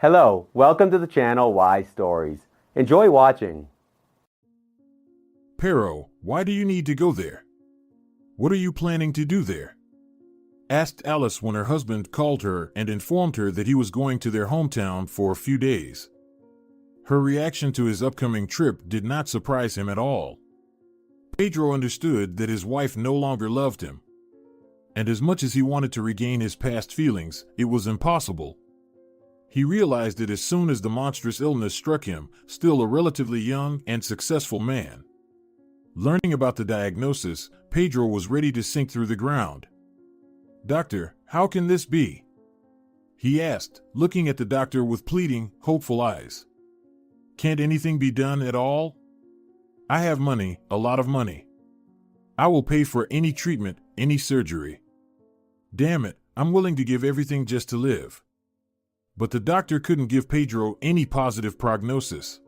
Hello, welcome to the channel Why Stories. Enjoy watching. Pero, why do you need to go there? What are you planning to do there? Asked Alice when her husband called her and informed her that he was going to their hometown for a few days. Her reaction to his upcoming trip did not surprise him at all. Pedro understood that his wife no longer loved him. And as much as he wanted to regain his past feelings, it was impossible. He realized it as soon as the monstrous illness struck him, still a relatively young and successful man. Learning about the diagnosis, Pedro was ready to sink through the ground. "Doctor, how can this be?" he asked, looking at the doctor with pleading, hopeful eyes. "Can't anything be done at all? I have money, a lot of money. I will pay for any treatment, any surgery. Damn it, I'm willing to give everything just to live." But the doctor couldn't give Pedro any positive prognosis.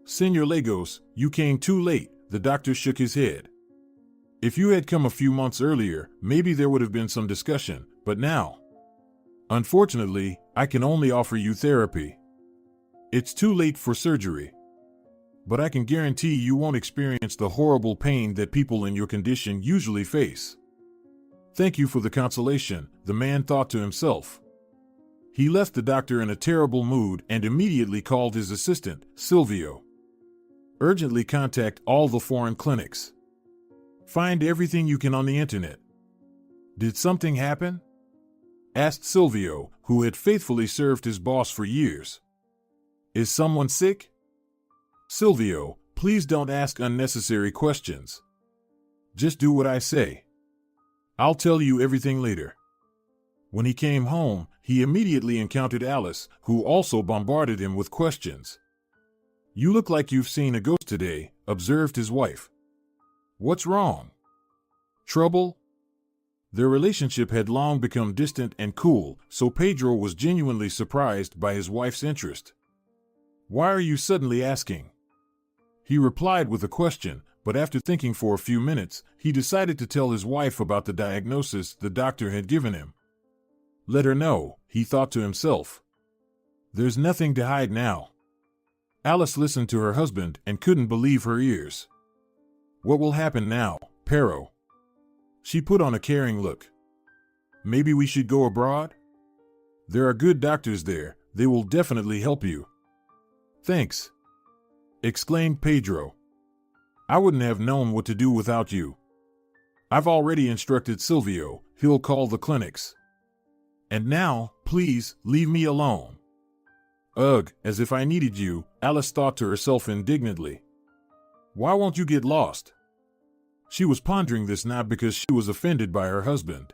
"Señor Lagos, you came too late," the doctor shook his head. "If you had come a few months earlier, maybe there would have been some discussion, but now, unfortunately, I can only offer you therapy. It's too late for surgery. But I can guarantee you won't experience the horrible pain that people in your condition usually face." "Thank you for the consolation," the man thought to himself. He left the doctor in a terrible mood and immediately called his assistant, Silvio. "Urgently contact all the foreign clinics. Find everything you can on the internet." "Did something happen?" asked Silvio, who had faithfully served his boss for years. "Is someone sick?" "Silvio, please don't ask unnecessary questions. Just do what I say. I'll tell you everything later." When he came home, he immediately encountered Alice, who also bombarded him with questions. "You look like you've seen a ghost today," observed his wife. "What's wrong? Trouble?" Their relationship had long become distant and cool, so Pedro was genuinely surprised by his wife's interest. "Why are you suddenly asking?" he replied with a question, but after thinking for a few minutes, he decided to tell his wife about the diagnosis the doctor had given him. Let her know, he thought to himself. There's nothing to hide now. Alice listened to her husband and couldn't believe her ears. "What will happen now, Pero?" She put on a caring look. "Maybe we should go abroad? There are good doctors there, they will definitely help you." "Thanks," exclaimed Pedro. "I wouldn't have known what to do without you. I've already instructed Silvio, he'll call the clinics. And now, please, leave me alone." "Ugh, as if I needed you," Alice thought to herself indignantly. "Why won't you get lost?" She was pondering this not because she was offended by her husband.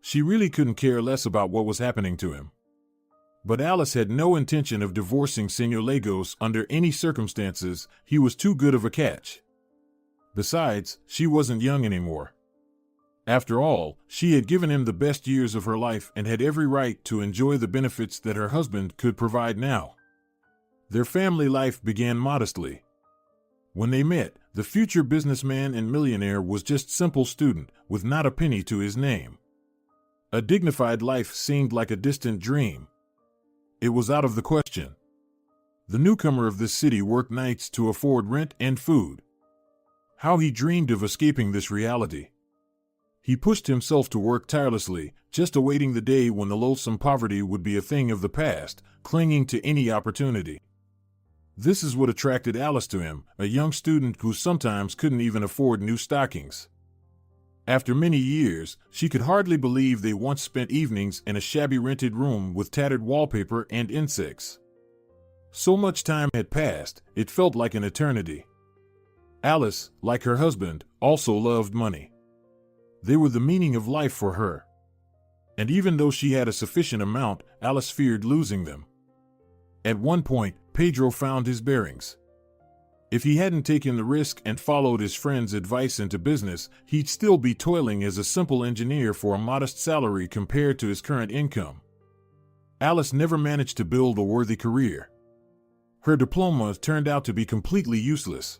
She really couldn't care less about what was happening to him. But Alice had no intention of divorcing Señor Lagos under any circumstances. He was too good of a catch. Besides, she wasn't young anymore. After all, she had given him the best years of her life and had every right to enjoy the benefits that her husband could provide now. Their family life began modestly. When they met, the future businessman and millionaire was just simple student, with not a penny to his name. A dignified life seemed like a distant dream. It was out of the question. The newcomer of this city worked nights to afford rent and food. How he dreamed of escaping this reality. He pushed himself to work tirelessly, just awaiting the day when the loathsome poverty would be a thing of the past, clinging to any opportunity. This is what attracted Alice to him, a young student who sometimes couldn't even afford new stockings. After many years, she could hardly believe they once spent evenings in a shabby rented room with tattered wallpaper and insects. So much time had passed, it felt like an eternity. Alice, like her husband, also loved money. They were the meaning of life for her. And even though she had a sufficient amount, Alice feared losing them. At one point, Pedro found his bearings. If he hadn't taken the risk and followed his friend's advice into business, he'd still be toiling as a simple engineer for a modest salary compared to his current income. Alice never managed to build a worthy career. Her diploma turned out to be completely useless.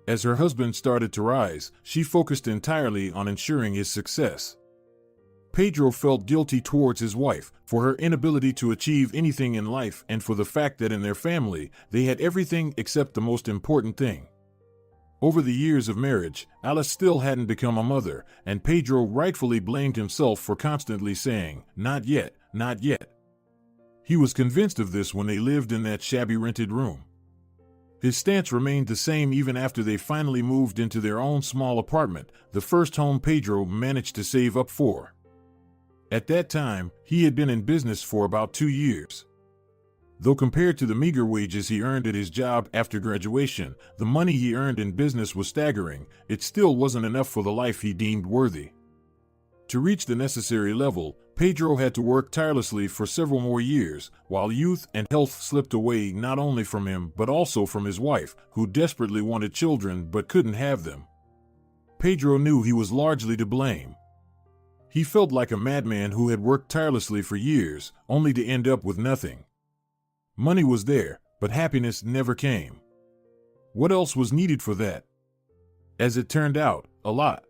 As her husband started to rise, she focused entirely on ensuring his success. Pedro felt guilty towards his wife for her inability to achieve anything in life and for the fact that in their family they had everything except the most important thing. Over the years of marriage, Alice still hadn't become a mother, and Pedro rightfully blamed himself for constantly saying, "Not yet, not yet." He was convinced of this when they lived in that shabby rented room. His stance remained the same even after they finally moved into their own small apartment, the first home Pedro managed to save up for. At that time, he had been in business for about 2 years. Though compared to the meager wages he earned at his job after graduation, the money he earned in business was staggering. It still wasn't enough for the life he deemed worthy. To reach the necessary level, Pedro had to work tirelessly for several more years, while youth and health slipped away not only from him but also from his wife, who desperately wanted children but couldn't have them. Pedro knew he was largely to blame. He felt like a madman who had worked tirelessly for years, only to end up with nothing. Money was there, but happiness never came. What else was needed for that? As it turned out, a lot.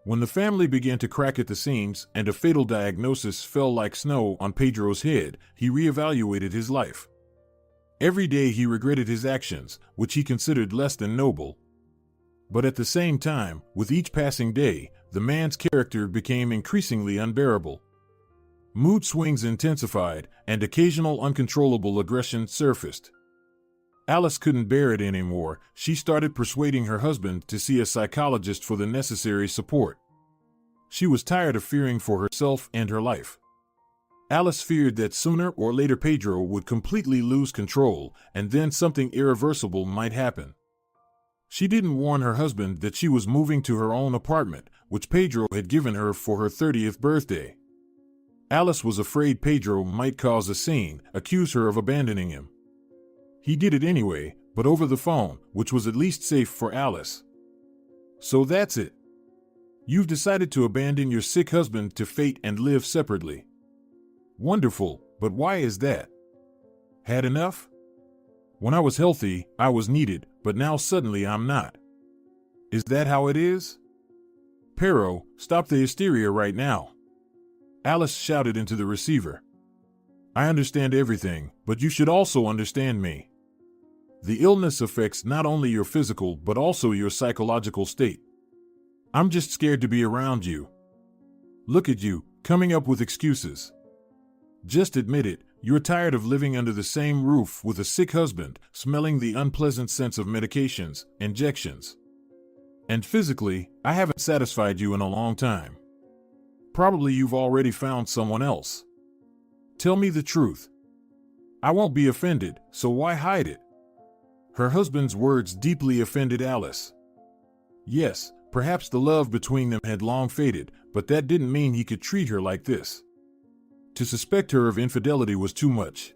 When the family began to crack at the seams and a fatal diagnosis fell like snow on Pedro's head, he reevaluated his life. Every day he regretted his actions, which he considered less than noble. But at the same time, with each passing day, the man's character became increasingly unbearable. Mood swings intensified, and occasional uncontrollable aggression surfaced. Alice couldn't bear it anymore. She started persuading her husband to see a psychologist for the necessary support. She was tired of fearing for herself and her life. Alice feared that sooner or later Pedro would completely lose control, and then something irreversible might happen. She didn't warn her husband that she was moving to her own apartment, which Pedro had given her for her 30th birthday. Alice was afraid Pedro might cause a scene, accuse her of abandoning him. He did it anyway, but over the phone, which was at least safe for Alice. "So that's it. You've decided to abandon your sick husband to fate and live separately. Wonderful, but why is that? Had enough? When I was healthy, I was needed, but now suddenly I'm not. Is that how it is? Pero, stop the hysteria right now." Alice shouted into the receiver. "I understand everything, but you should also understand me. The illness affects not only your physical but also your psychological state. I'm just scared to be around you. Look at you, coming up with excuses. Just admit it, you're tired of living under the same roof with a sick husband, smelling the unpleasant scents of medications, injections. And physically, I haven't satisfied you in a long time. Probably you've already found someone else. Tell me the truth. I won't be offended, so why hide it?" Her husband's words deeply offended Alice. Yes, perhaps the love between them had long faded, but that didn't mean he could treat her like this. To suspect her of infidelity was too much.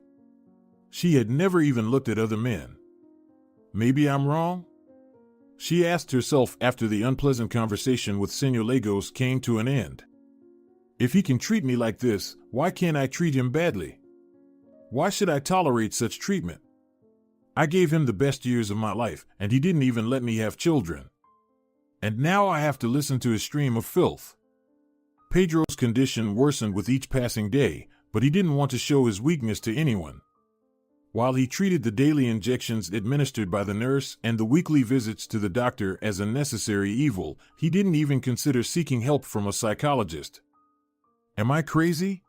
She had never even looked at other men. Maybe I'm wrong? She asked herself after the unpleasant conversation with Senor Lagos came to an end. If he can treat me like this, why can't I treat him badly? Why should I tolerate such treatment? I gave him the best years of my life, and he didn't even let me have children. And now I have to listen to his stream of filth. Pedro's condition worsened with each passing day, but he didn't want to show his weakness to anyone. While he treated the daily injections administered by the nurse and the weekly visits to the doctor as a necessary evil, he didn't even consider seeking help from a psychologist. Am I crazy?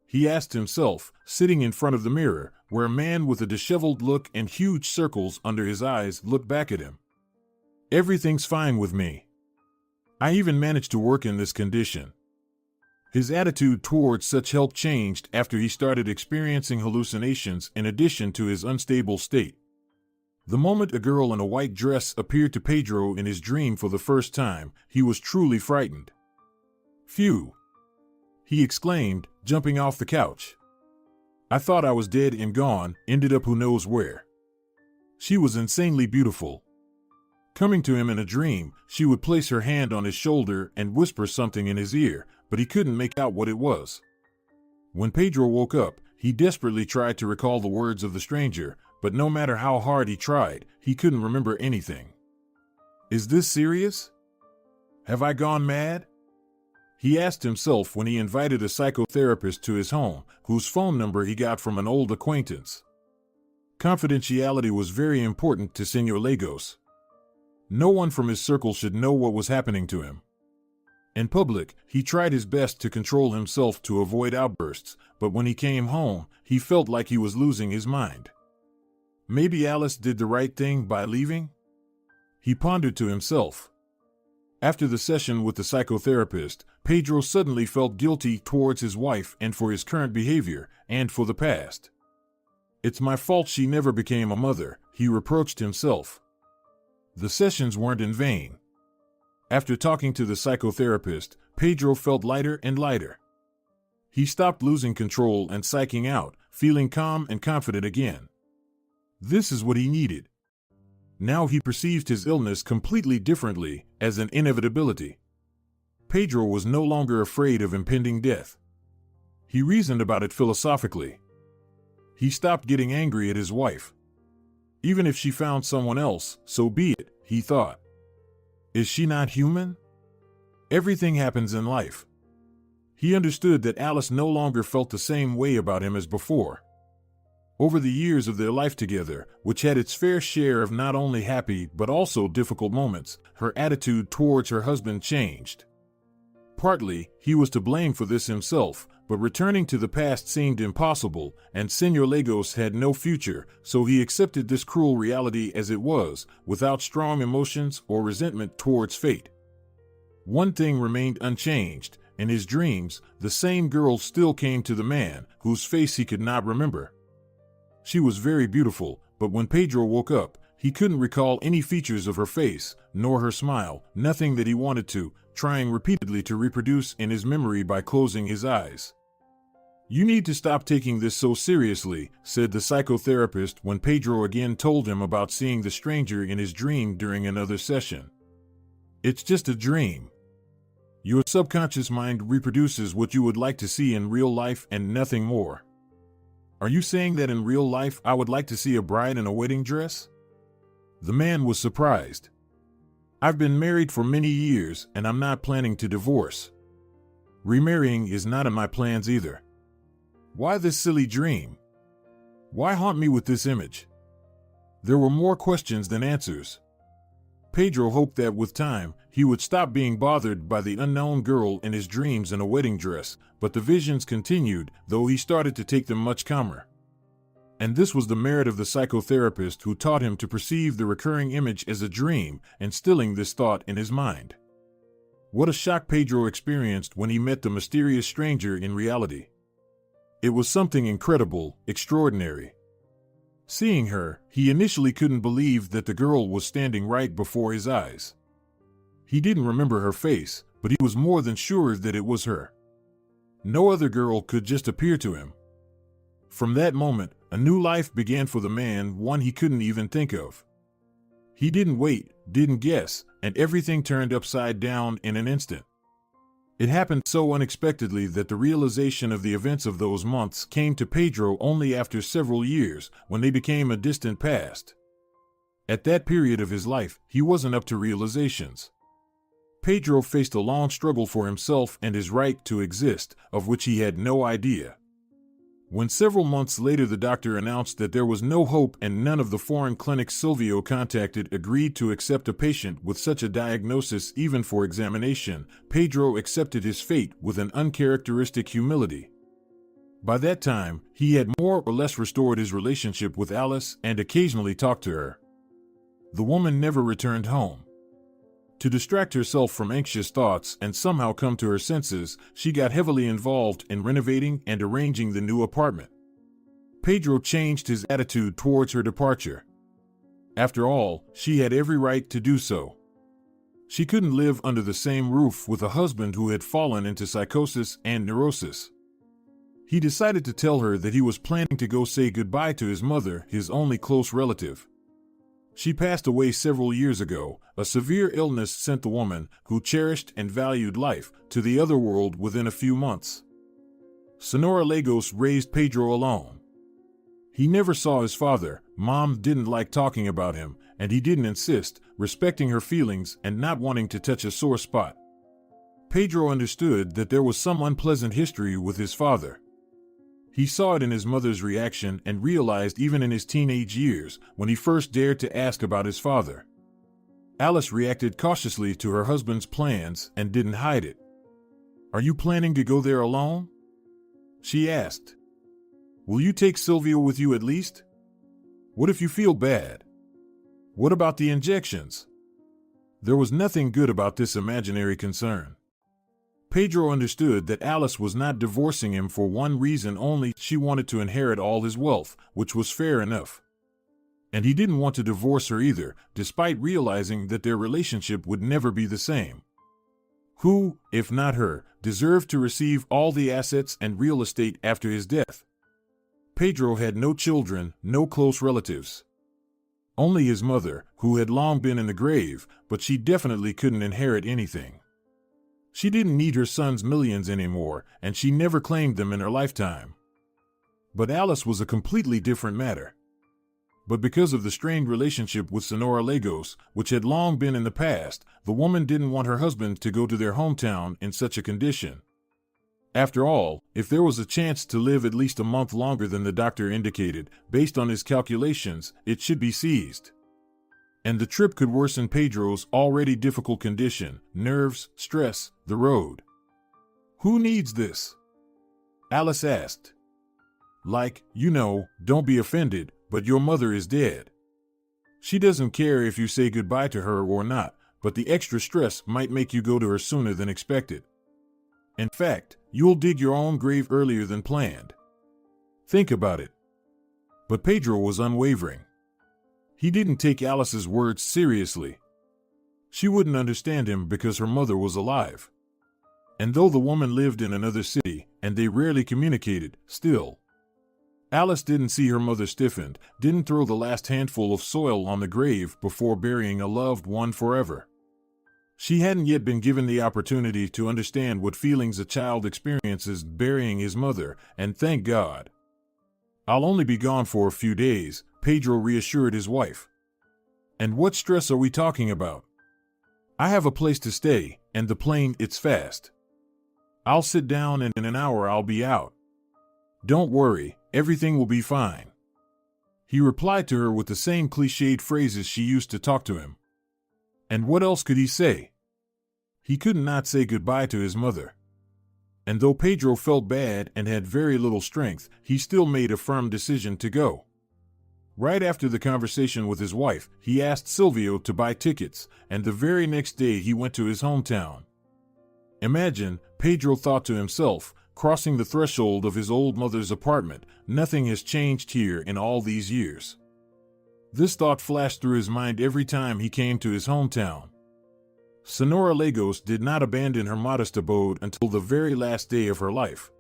He asked himself, sitting in front of the mirror, where a man with a disheveled look and huge circles under his eyes looked back at him. Everything's fine with me. I even managed to work in this condition. His attitude towards such help changed after he started experiencing hallucinations in addition to his unstable state. The moment a girl in a white dress appeared to Pedro in his dream for the first time, he was truly frightened. "Phew!" he exclaimed, jumping off the couch. "I thought I was dead and gone, ended up who knows where." She was insanely beautiful. Coming to him in a dream, she would place her hand on his shoulder and whisper something in his ear, but he couldn't make out what it was. When Pedro woke up, he desperately tried to recall the words of the stranger, but no matter how hard he tried, he couldn't remember anything. Is this serious? Have I gone mad? he asked himself when he invited a psychotherapist to his home, whose phone number he got from an old acquaintance. Confidentiality was very important to Senor Lagos. No one from his circle should know what was happening to him. In public, he tried his best to control himself to avoid outbursts, but when he came home, he felt like he was losing his mind. Maybe Alice did the right thing by leaving? He pondered to himself. After the session with the psychotherapist, Pedro suddenly felt guilty towards his wife and for his current behavior, and for the past. It's my fault she never became a mother, he reproached himself. The sessions weren't in vain. After talking to the psychotherapist, Pedro felt lighter and lighter. He stopped losing control and psyching out, feeling calm and confident again. This is what he needed. Now he perceived his illness completely differently, as an inevitability. Pedro was no longer afraid of impending death. He reasoned about it philosophically. He stopped getting angry at his wife. Even if she found someone else, so be it, he thought. Is she not human? Everything happens in life. He understood that Alice no longer felt the same way about him as before. Over the years of their life together, which had its fair share of not only happy but also difficult moments, her attitude towards her husband changed. Partly, he was to blame for this himself, but returning to the past seemed impossible, and Senor Lagos had no future, so he accepted this cruel reality as it was, without strong emotions or resentment towards fate. One thing remained unchanged. In his dreams, the same girl still came to the man, whose face he could not remember. She was very beautiful, but when Pedro woke up, he couldn't recall any features of her face, nor her smile, nothing that he wanted to, trying repeatedly to reproduce in his memory by closing his eyes. You need to stop taking this so seriously, said the psychotherapist when Pedro again told him about seeing the stranger in his dream during another session. It's just a dream. Your subconscious mind reproduces what you would like to see in real life and nothing more. Are you saying that in real life I would like to see a bride in a wedding dress? The man was surprised. I've been married for many years and I'm not planning to divorce. Remarrying is not in my plans either. Why this silly dream? Why haunt me with this image? There were more questions than answers. Pedro hoped that with time, he would stop being bothered by the unknown girl in his dreams in a wedding dress, but the visions continued, though he started to take them much calmer. And this was the merit of the psychotherapist who taught him to perceive the recurring image as a dream, instilling this thought in his mind. What a shock Pedro experienced when he met the mysterious stranger in reality. It was something incredible, extraordinary. Seeing her, he initially couldn't believe that the girl was standing right before his eyes. He didn't remember her face, but he was more than sure that it was her. No other girl could just appear to him. From that moment, a new life began for the man, one he couldn't even think of. He didn't wait, didn't guess, and everything turned upside down in an instant. It happened so unexpectedly that the realization of the events of those months came to Pedro only after several years, when they became a distant past. At that period of his life, he wasn't up to realizations. Pedro faced a long struggle for himself and his right to exist, of which he had no idea. When several months later the doctor announced that there was no hope and none of the foreign clinics Silvio contacted agreed to accept a patient with such a diagnosis even for examination, Pedro accepted his fate with an uncharacteristic humility. By that time, he had more or less restored his relationship with Alice and occasionally talked to her. The woman never returned home. To distract herself from anxious thoughts and somehow come to her senses, she got heavily involved in renovating and arranging the new apartment. Pedro changed his attitude towards her departure. After all, she had every right to do so. She couldn't live under the same roof with a husband who had fallen into psychosis and neurosis. He decided to tell her that he was planning to go say goodbye to his mother, his only close relative. She passed away several years ago. A severe illness sent the woman, who cherished and valued life, to the other world within a few months. Senora Lagos raised Pedro alone. He never saw his father. Mom didn't like talking about him, and he didn't insist, respecting her feelings and not wanting to touch a sore spot. Pedro understood that there was some unpleasant history with his father. He saw it in his mother's reaction and realized even in his teenage years when he first dared to ask about his father. Alice reacted cautiously to her husband's plans and didn't hide it. "Are you planning to go there alone?" she asked. "Will you take Silvio with you at least? What if you feel bad? What about the injections?" There was nothing good about this imaginary concern. Pedro understood that Alice was not divorcing him for one reason only: she wanted to inherit all his wealth, which was fair enough. And he didn't want to divorce her either, despite realizing that their relationship would never be the same. Who, if not her, deserved to receive all the assets and real estate after his death? Pedro had no children, no close relatives. Only his mother, who had long been in the grave, but she definitely couldn't inherit anything. She didn't need her son's millions anymore, and she never claimed them in her lifetime. But Alice was a completely different matter. But because of the strained relationship with Sonora Lagos, which had long been in the past, the woman didn't want her husband to go to their hometown in such a condition. After all, if there was a chance to live at least a month longer than the doctor indicated, based on his calculations, it should be seized. And the trip could worsen Pedro's already difficult condition: nerves, stress, the road. "Who needs this?" Alice asked. Don't be offended, but your mother is dead. She doesn't care if you say goodbye to her or not, but the extra stress might make you go to her sooner than expected. In fact, you'll dig your own grave earlier than planned. Think about it." But Pedro was unwavering. He didn't take Alice's words seriously. She wouldn't understand him because her mother was alive. And though the woman lived in another city, and they rarely communicated, still. Alice didn't see her mother stiffened, didn't throw the last handful of soil on the grave before burying a loved one forever. She hadn't yet been given the opportunity to understand what feelings a child experiences burying his mother, and thank God. "I'll only be gone for a few days," Pedro reassured his wife. "And what stress are we talking about? I have a place to stay, and the plane, it's fast. I'll sit down and in an hour I'll be out. Don't worry, everything will be fine." He replied to her with the same cliched phrases she used to talk to him. And what else could he say? He could not say goodbye to his mother. And though Pedro felt bad and had very little strength, he still made a firm decision to go. Right after the conversation with his wife, he asked Silvio to buy tickets, and the very next day he went to his hometown. Imagine, Pedro thought to himself, crossing the threshold of his old mother's apartment. Nothing has changed here in all these years. This thought flashed through his mind every time he came to his hometown. Sonora Lagos did not abandon her modest abode until the very last day of her life.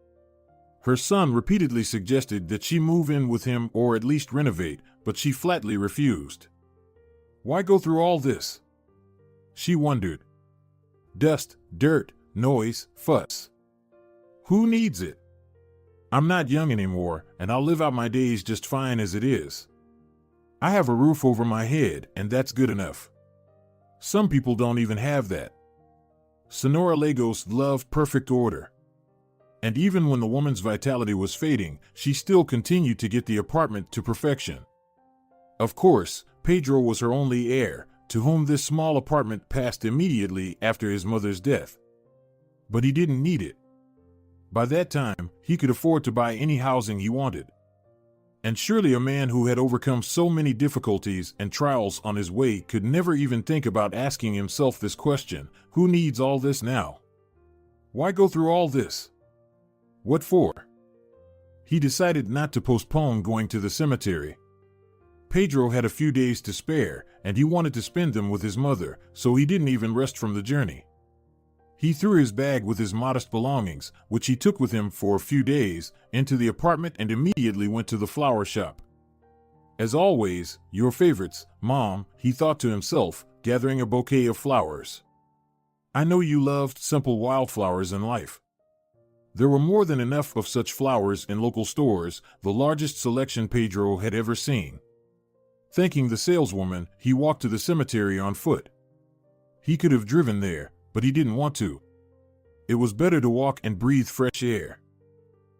Her son repeatedly suggested that she move in with him or at least renovate, but she flatly refused. Why go through all this? She wondered. Dust, dirt, noise, fuss. Who needs it? I'm not young anymore, and I'll live out my days just fine as it is. I have a roof over my head, and that's good enough. Some people don't even have that. Sonora Lagos loved perfect order. And even when the woman's vitality was fading, she still continued to get the apartment to perfection. Of course, Pedro was her only heir, to whom this small apartment passed immediately after his mother's death. But he didn't need it. By that time, he could afford to buy any housing he wanted. And surely a man who had overcome so many difficulties and trials on his way could never even think about asking himself this question: who needs all this now? Why go through all this? What for? He decided not to postpone going to the cemetery. Pedro had a few days to spare, and he wanted to spend them with his mother, so he didn't even rest from the journey. He threw his bag with his modest belongings, which he took with him for a few days, into the apartment and immediately went to the flower shop. As always, your favorites, Mom, he thought to himself, gathering a bouquet of flowers. I know you loved simple wildflowers in life. There were more than enough of such flowers in local stores, the largest selection Pedro had ever seen. Thanking the saleswoman, he walked to the cemetery on foot. He could have driven there, but he didn't want to. It was better to walk and breathe fresh air.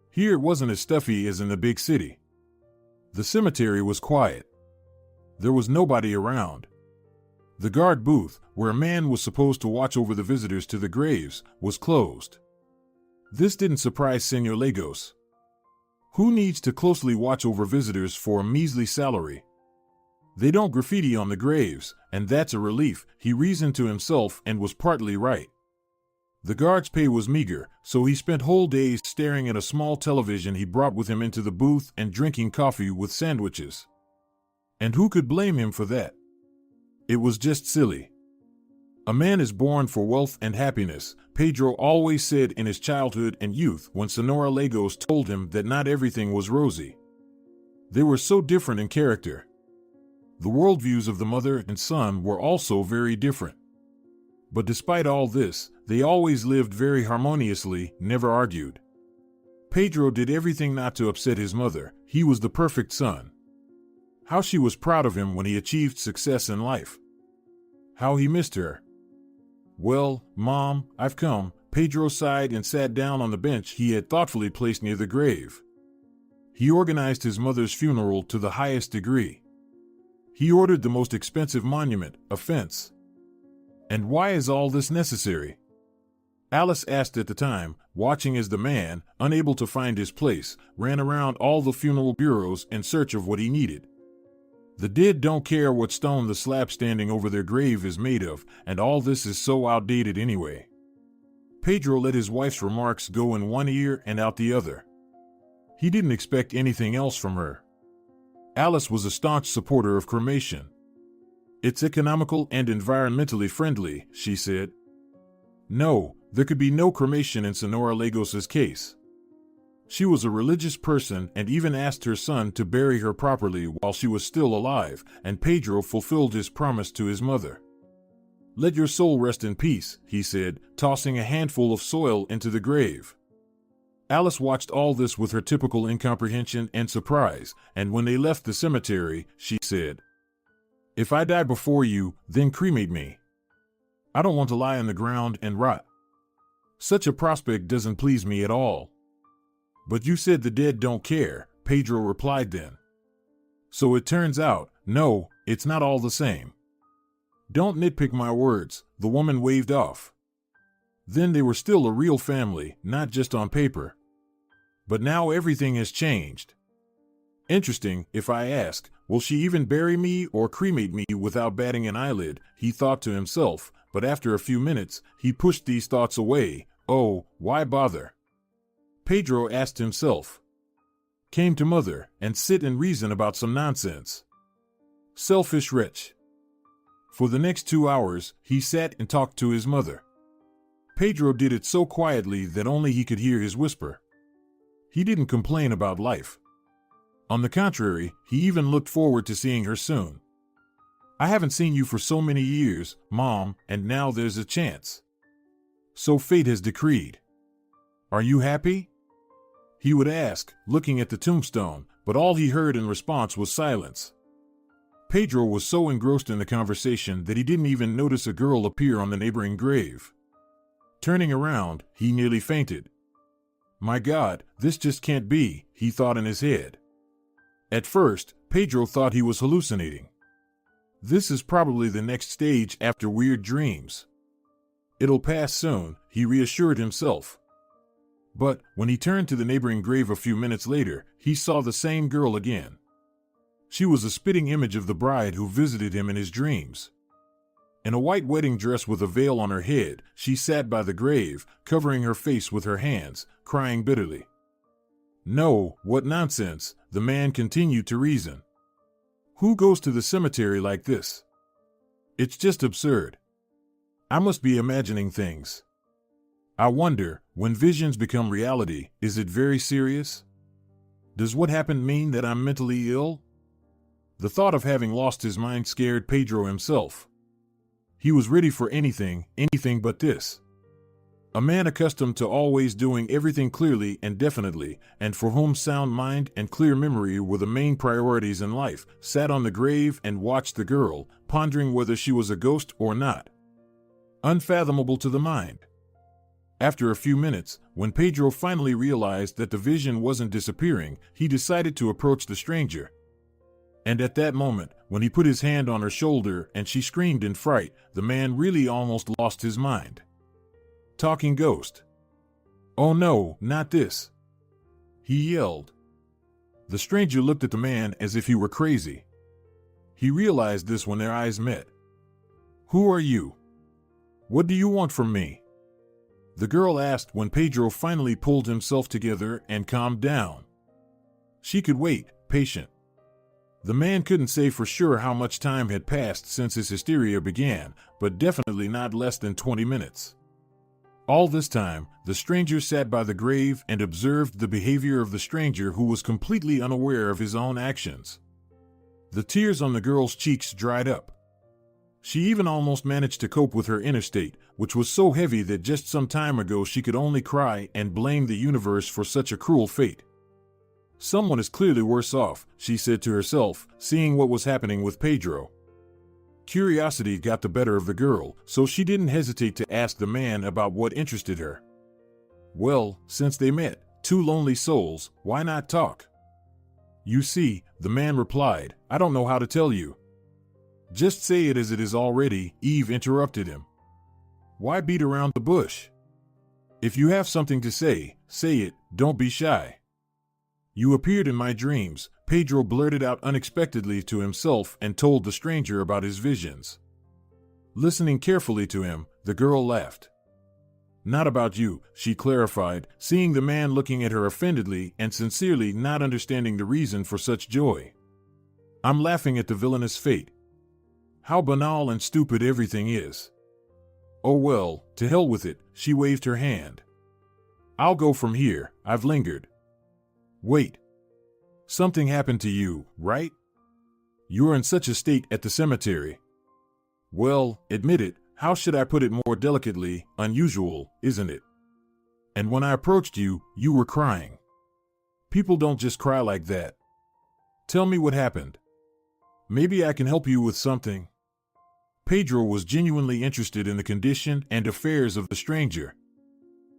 Here it wasn't as stuffy as in the big city. The cemetery was quiet. There was nobody around. The guard booth, where a man was supposed to watch over the visitors to the graves, was closed. This didn't surprise Senor Lagos. Who needs to closely watch over visitors for a measly salary? They don't graffiti on the graves, and that's a relief, he reasoned to himself, and was partly right. The guard's pay was meager, so he spent whole days staring at a small television he brought with him into the booth and drinking coffee with sandwiches. And who could blame him for that? It was just silly. A man is born for wealth and happiness, Pedro always said in his childhood and youth when Senora Lagos told him that not everything was rosy. They were so different in character. The worldviews of the mother and son were also very different. But despite all this, they always lived very harmoniously, never argued. Pedro did everything not to upset his mother. He was the perfect son. How she was proud of him when he achieved success in life. How he missed her. Well, Mom, I've come. Pedro sighed and sat down on the bench he had thoughtfully placed near the grave. He organized his mother's funeral to the highest degree. He ordered the most expensive monument, a fence. And why is all this necessary? Alice asked at the time, watching as the man, unable to find his place, ran around all the funeral bureaus in search of what he needed. The dead don't care what stone the slab standing over their grave is made of, and all this is so outdated anyway. Pedro let his wife's remarks go in one ear and out the other. He didn't expect anything else from her. Alice was a staunch supporter of cremation. It's economical and environmentally friendly, she said. No, there could be no cremation in Senora Lagos's case. She was a religious person and even asked her son to bury her properly while she was still alive, and Pedro fulfilled his promise to his mother. Let your soul rest in peace, he said, tossing a handful of soil into the grave. Alice watched all this with her typical incomprehension and surprise, and when they left the cemetery, she said, "If I die before you, then cremate me. I don't want to lie on the ground and rot. Such a prospect doesn't please me at all." "But you said the dead don't care," Pedro replied then. "So it turns out, no, it's not all the same." "Don't nitpick my words," the woman waved off. Then they were still a real family, not just on paper. But now everything has changed. Interesting, if I ask, will she even bury me or cremate me without batting an eyelid, he thought to himself, but after a few minutes, he pushed these thoughts away. Oh, why bother? Pedro asked himself. Came to mother and sit and reason about some nonsense. Selfish wretch. For the next 2 hours, he sat and talked to his mother. Pedro did it so quietly that only he could hear his whisper. He didn't complain about life. On the contrary, he even looked forward to seeing her soon. "I haven't seen you for so many years, Mom, and now there's a chance. So fate has decreed. Are you happy?" He would ask, looking at the tombstone, but all he heard in response was silence. Pedro was so engrossed in the conversation that he didn't even notice a girl appear on the neighboring grave. Turning around, he nearly fainted. My God, this just can't be, he thought in his head. At first, Pedro thought he was hallucinating. This is probably the next stage after weird dreams. It'll pass soon, he reassured himself. But, when he turned to the neighboring grave a few minutes later, he saw the same girl again. She was a spitting image of the bride who visited him in his dreams. In a white wedding dress with a veil on her head, she sat by the grave, covering her face with her hands, crying bitterly. No, what nonsense, the man continued to reason. Who goes to the cemetery like this? It's just absurd. I must be imagining things. I wonder, when visions become reality, is it very serious? Does what happened mean that I'm mentally ill? The thought of having lost his mind scared Pedro himself. He was ready for anything but this. A man accustomed to always doing everything clearly and definitely, and for whom sound mind and clear memory were the main priorities in life, sat on the grave and watched the girl, pondering whether she was a ghost or not. Unfathomable to the mind. After a few minutes, when Pedro finally realized that the vision wasn't disappearing, he decided to approach the stranger. And at that moment, when he put his hand on her shoulder and she screamed in fright, the man really almost lost his mind. Talking ghost. "Oh no, not this!" he yelled. The stranger looked at the man as if he were crazy. He realized this when their eyes met. "Who are you? What do you want from me?" the girl asked when Pedro finally pulled himself together and calmed down. She could wait, patient. The man couldn't say for sure how much time had passed since his hysteria began, but definitely not less than 20 minutes. All this time, the stranger sat by the grave and observed the behavior of the stranger, who was completely unaware of his own actions. The tears on the girl's cheeks dried up. She even almost managed to cope with her inner state, which was so heavy that just some time ago she could only cry and blame the universe for such a cruel fate. "Someone is clearly worse off," she said to herself, seeing what was happening with Pedro. Curiosity got the better of the girl, so she didn't hesitate to ask the man about what interested her. Well, since they met, two lonely souls, why not talk? "You see," the man replied, "I don't know how to tell you." "Just say it as it is already," Eve interrupted him. "Why beat around the bush? If you have something to say it, don't be shy." "You appeared in my dreams," Pedro blurted out unexpectedly to himself and told the stranger about his visions. Listening carefully to him, the girl laughed. "Not about you," she clarified, seeing the man looking at her offendedly and sincerely, not understanding the reason for such joy. "I'm laughing at the villainous fate. How banal and stupid everything is. Oh well, to hell with it," she waved her hand. "I'll go from here, I've lingered." "Wait. Something happened to you, right? You're in such a state at the cemetery. Well, admit it, how should I put it more delicately, unusual, isn't it? And when I approached you, you were crying. People don't just cry like that. Tell me what happened. Maybe I can help you with something." Pedro was genuinely interested in the condition and affairs of the stranger.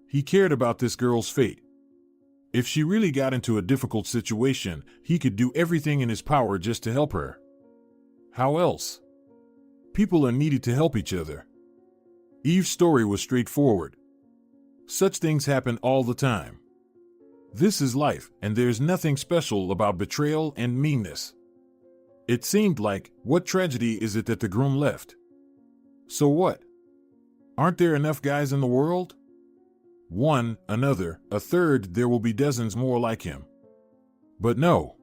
He cared about this girl's fate. If she really got into a difficult situation, he could do everything in his power just to help her. How else? People are needed to help each other. Eve's story was straightforward. Such things happen all the time. This is life, and there's nothing special about betrayal and meanness. It seemed like, what tragedy is it that the groom left? So what? Aren't there enough guys in the world? One, another, a third, there will be dozens more like him. But no.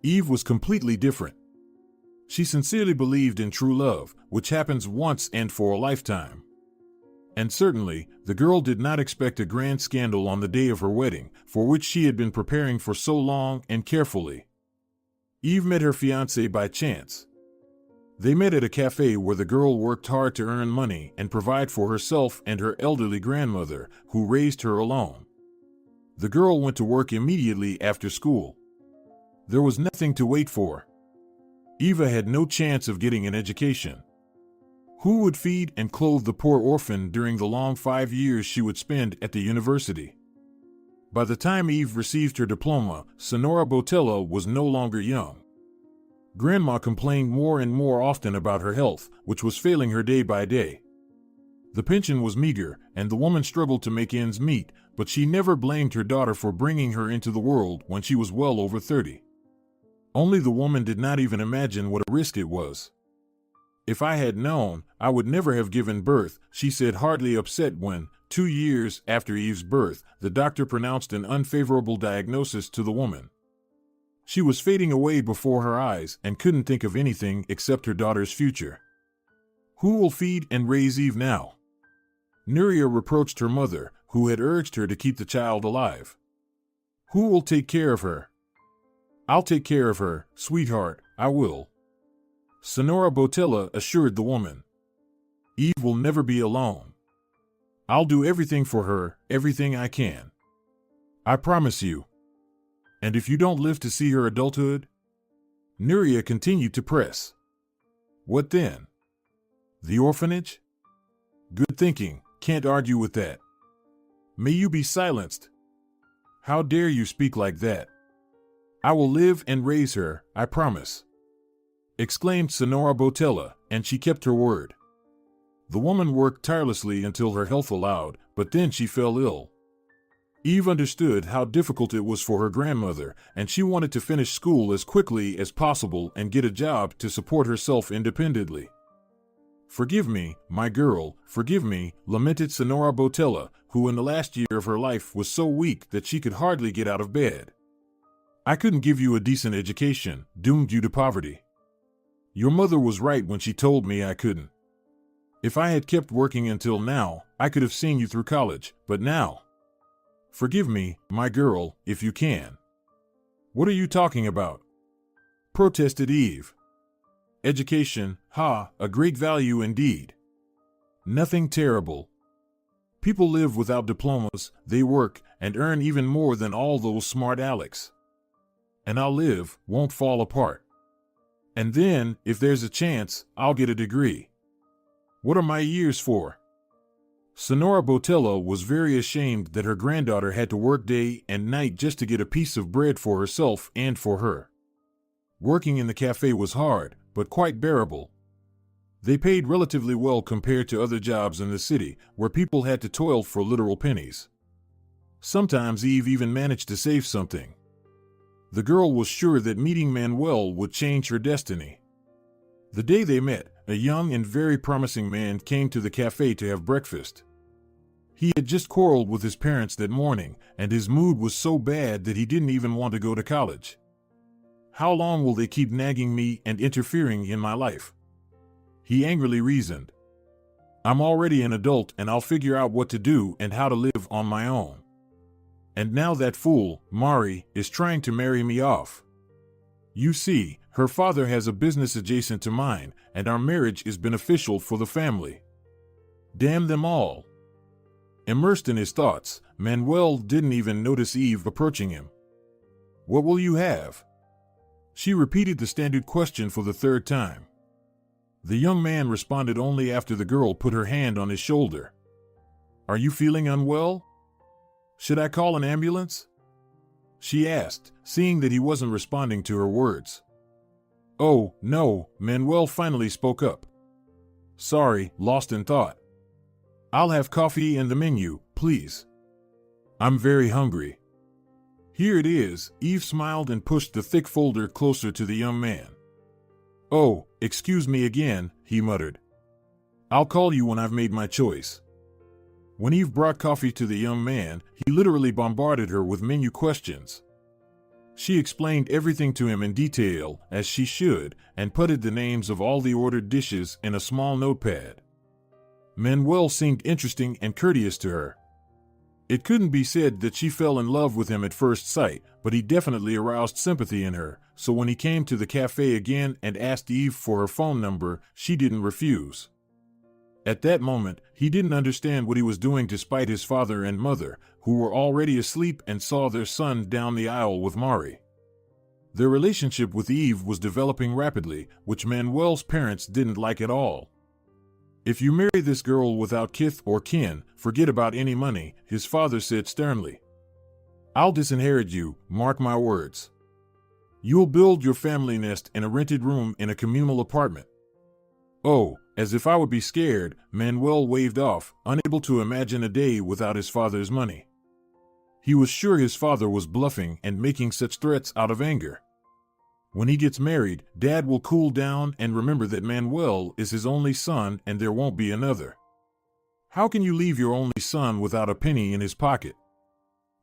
Eve was completely different. She sincerely believed in true love, which happens once and for a lifetime. And certainly, the girl did not expect a grand scandal on the day of her wedding, for which she had been preparing for so long and carefully. Eve met her fiancé by chance. They met at a cafe where the girl worked hard to earn money and provide for herself and her elderly grandmother, who raised her alone. The girl went to work immediately after school. There was nothing to wait for. Eva had no chance of getting an education. Who would feed and clothe the poor orphan during the long 5 years she would spend at the university? By the time Eve received her diploma, Senora Botella was no longer young. Grandma complained more and more often about her health, which was failing her day by day. The pension was meager, and the woman struggled to make ends meet, but she never blamed her daughter for bringing her into the world when she was well over 30. Only the woman did not even imagine what a risk it was. "If I had known, I would never have given birth," she said, hardly upset when, 2 years after Eve's birth, the doctor pronounced an unfavorable diagnosis to the woman. She was fading away before her eyes and couldn't think of anything except her daughter's future. Who will feed and raise Eve now? Nuria reproached her mother, who had urged her to keep the child alive. Who will take care of her? "I'll take care of her, sweetheart, I will," Senora Botella assured the woman. "Eve will never be alone. I'll do everything for her, everything I can. I promise you. And if you don't live to see her adulthood?" Nuria continued to press. "What then? The orphanage? Good thinking, can't argue with that. May you be silenced. How dare you speak like that? I will live and raise her, I promise, exclaimed Sonora Botella, and she kept her word. The woman worked tirelessly until her health allowed, but then she fell ill. Eve understood how difficult it was for her grandmother, and she wanted to finish school as quickly as possible and get a job to support herself independently. Forgive me, my girl, forgive me, lamented Sonora Botella, who in the last year of her life was so weak that she could hardly get out of bed. I couldn't give you a decent education, doomed you to poverty. Your mother was right when she told me I couldn't. If I had kept working until now, I could have seen you through college, but now. Forgive me, my girl, if you can. What are you talking about? Protested Eve. Education, a great value indeed. Nothing terrible. People live without diplomas, they work, and earn even more than all those smart Alecs. And I'll live, won't fall apart. And then, if there's a chance, I'll get a degree. What are my years for? Sonora Botella was very ashamed that her granddaughter had to work day and night just to get a piece of bread for herself and for her. Working in the cafe was hard, but quite bearable. They paid relatively well compared to other jobs in the city, where people had to toil for literal pennies. Sometimes Eve even managed to save something. The girl was sure that meeting Manuel would change her destiny. The day they met, a young and very promising man came to the cafe to have breakfast. He had just quarreled with his parents that morning, and his mood was so bad that he didn't even want to go to college. How long will they keep nagging me and interfering in my life? He angrily reasoned. I'm already an adult and I'll figure out what to do and how to live on my own. And now that fool, Mari, is trying to marry me off. You see, her father has a business adjacent to mine, and our marriage is beneficial for the family. Damn them all. Immersed in his thoughts, Manuel didn't even notice Eve approaching him. What will you have? She repeated the standard question for the third time. The young man responded only after the girl put her hand on his shoulder. Are you feeling unwell? Should I call an ambulance? She asked, seeing that he wasn't responding to her words. Oh, no, Manuel finally spoke up. Sorry, lost in thought. I'll have coffee and the menu, please. I'm very hungry. Here it is, Eve smiled and pushed the thick folder closer to the young man. Oh, excuse me again, he muttered. I'll call you when I've made my choice. When Eve brought coffee to the young man, he literally bombarded her with menu questions. She explained everything to him in detail, as she should, and putted the names of all the ordered dishes in a small notepad. Manuel seemed interesting and courteous to her. It couldn't be said that she fell in love with him at first sight, but he definitely aroused sympathy in her, so when he came to the cafe again and asked Eve for her phone number, she didn't refuse. At that moment, he didn't understand what he was doing to spite his father and mother, who were already asleep and saw their son down the aisle with Mari. Their relationship with Eve was developing rapidly, which Manuel's parents didn't like at all. If you marry this girl without kith or kin, forget about any money, his father said sternly. I'll disinherit you, mark my words. You'll build your family nest in a rented room in a communal apartment. Oh, as if I would be scared, Manuel waved off, unable to imagine a day without his father's money. He was sure his father was bluffing and making such threats out of anger. When he gets married, Dad will cool down and remember that Manuel is his only son and there won't be another. How can you leave your only son without a penny in his pocket?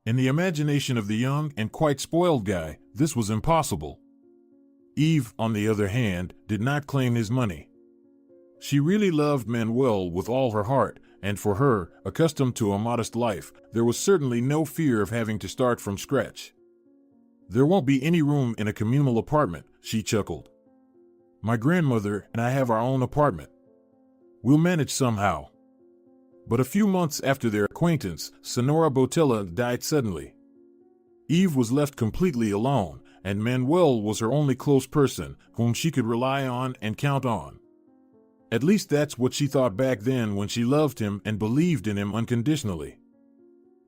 In the imagination of the young and quite spoiled guy, this was impossible. Eve, on the other hand, did not claim his money. She really loved Manuel with all her heart, and for her, accustomed to a modest life, there was certainly no fear of having to start from scratch. There won't be any room in a communal apartment, she chuckled. My grandmother and I have our own apartment. We'll manage somehow. But a few months after their acquaintance, Sonora Botella died suddenly. Eve was left completely alone, and Manuel was her only close person whom she could rely on and count on. At least that's what she thought back then when she loved him and believed in him unconditionally.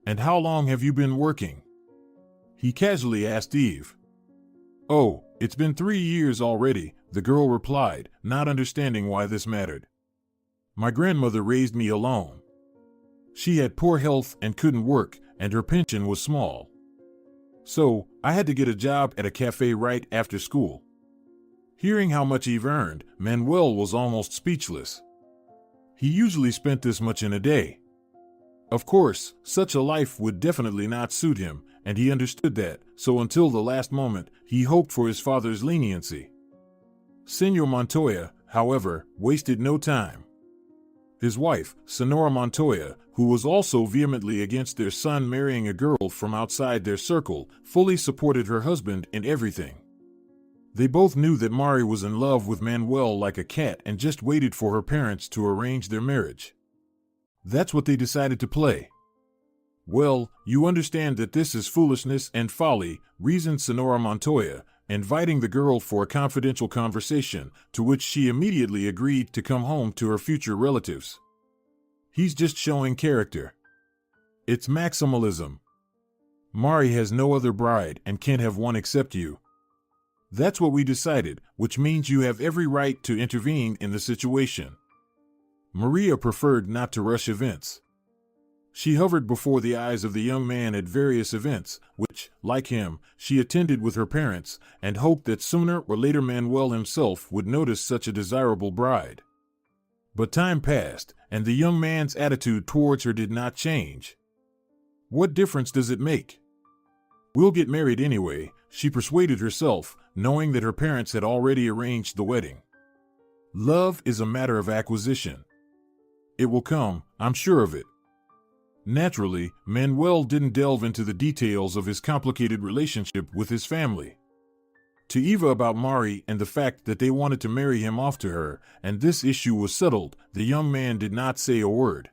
And how long have you been working? He casually asked Eve. Oh, it's been 3 years already, the girl replied, not understanding why this mattered. My grandmother raised me alone. She had poor health and couldn't work, and her pension was small. So, I had to get a job at a cafe right after school. Hearing how much Eve earned, Manuel was almost speechless. He usually spent this much in a day. Of course, such a life would definitely not suit him, and he understood that, so until the last moment, he hoped for his father's leniency. Senor Montoya, however, wasted no time. His wife, Sonora Montoya, who was also vehemently against their son marrying a girl from outside their circle, fully supported her husband in everything. They both knew that Mari was in love with Manuel like a cat and just waited for her parents to arrange their marriage. That's what they decided to play. Well, you understand that this is foolishness and folly, reasoned Sonora Montoya, inviting the girl for a confidential conversation, to which she immediately agreed to come home to her future relatives. He's just showing character. It's maximalism. Mari has no other bride and can't have one except you. That's what we decided, which means you have every right to intervene in the situation. Maria preferred not to rush events. She hovered before the eyes of the young man at various events, which, like him, she attended with her parents, and hoped that sooner or later Manuel himself would notice such a desirable bride. But time passed, and the young man's attitude towards her did not change. What difference does it make? We'll get married anyway, she persuaded herself, knowing that her parents had already arranged the wedding. Love is a matter of acquisition. It will come, I'm sure of it. Naturally, Manuel didn't delve into the details of his complicated relationship with his family. To Eva about Mari and the fact that they wanted to marry him off to her, and this issue was settled, the young man did not say a word.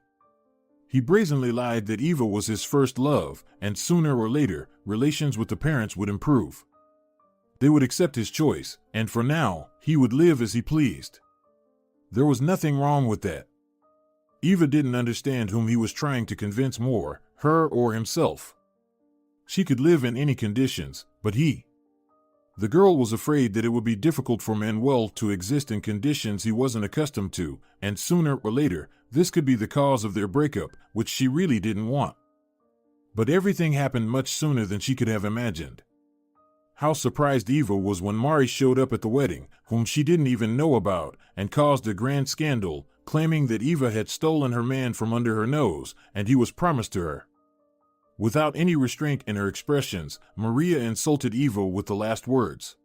He brazenly lied that Eva was his first love, and sooner or later, relations with the parents would improve. They would accept his choice, and for now, he would live as he pleased. There was nothing wrong with that. Eva didn't understand whom he was trying to convince more, her or himself. She could live in any conditions, but he. The girl was afraid that it would be difficult for Manuel to exist in conditions he wasn't accustomed to, and sooner or later, this could be the cause of their breakup, which she really didn't want. But everything happened much sooner than she could have imagined. How surprised Eva was when Mari showed up at the wedding, whom she didn't even know about, and caused a grand scandal, claiming that Eva had stolen her man from under her nose, and he was promised to her. Without any restraint in her expressions, Maria insulted Eva with the last words.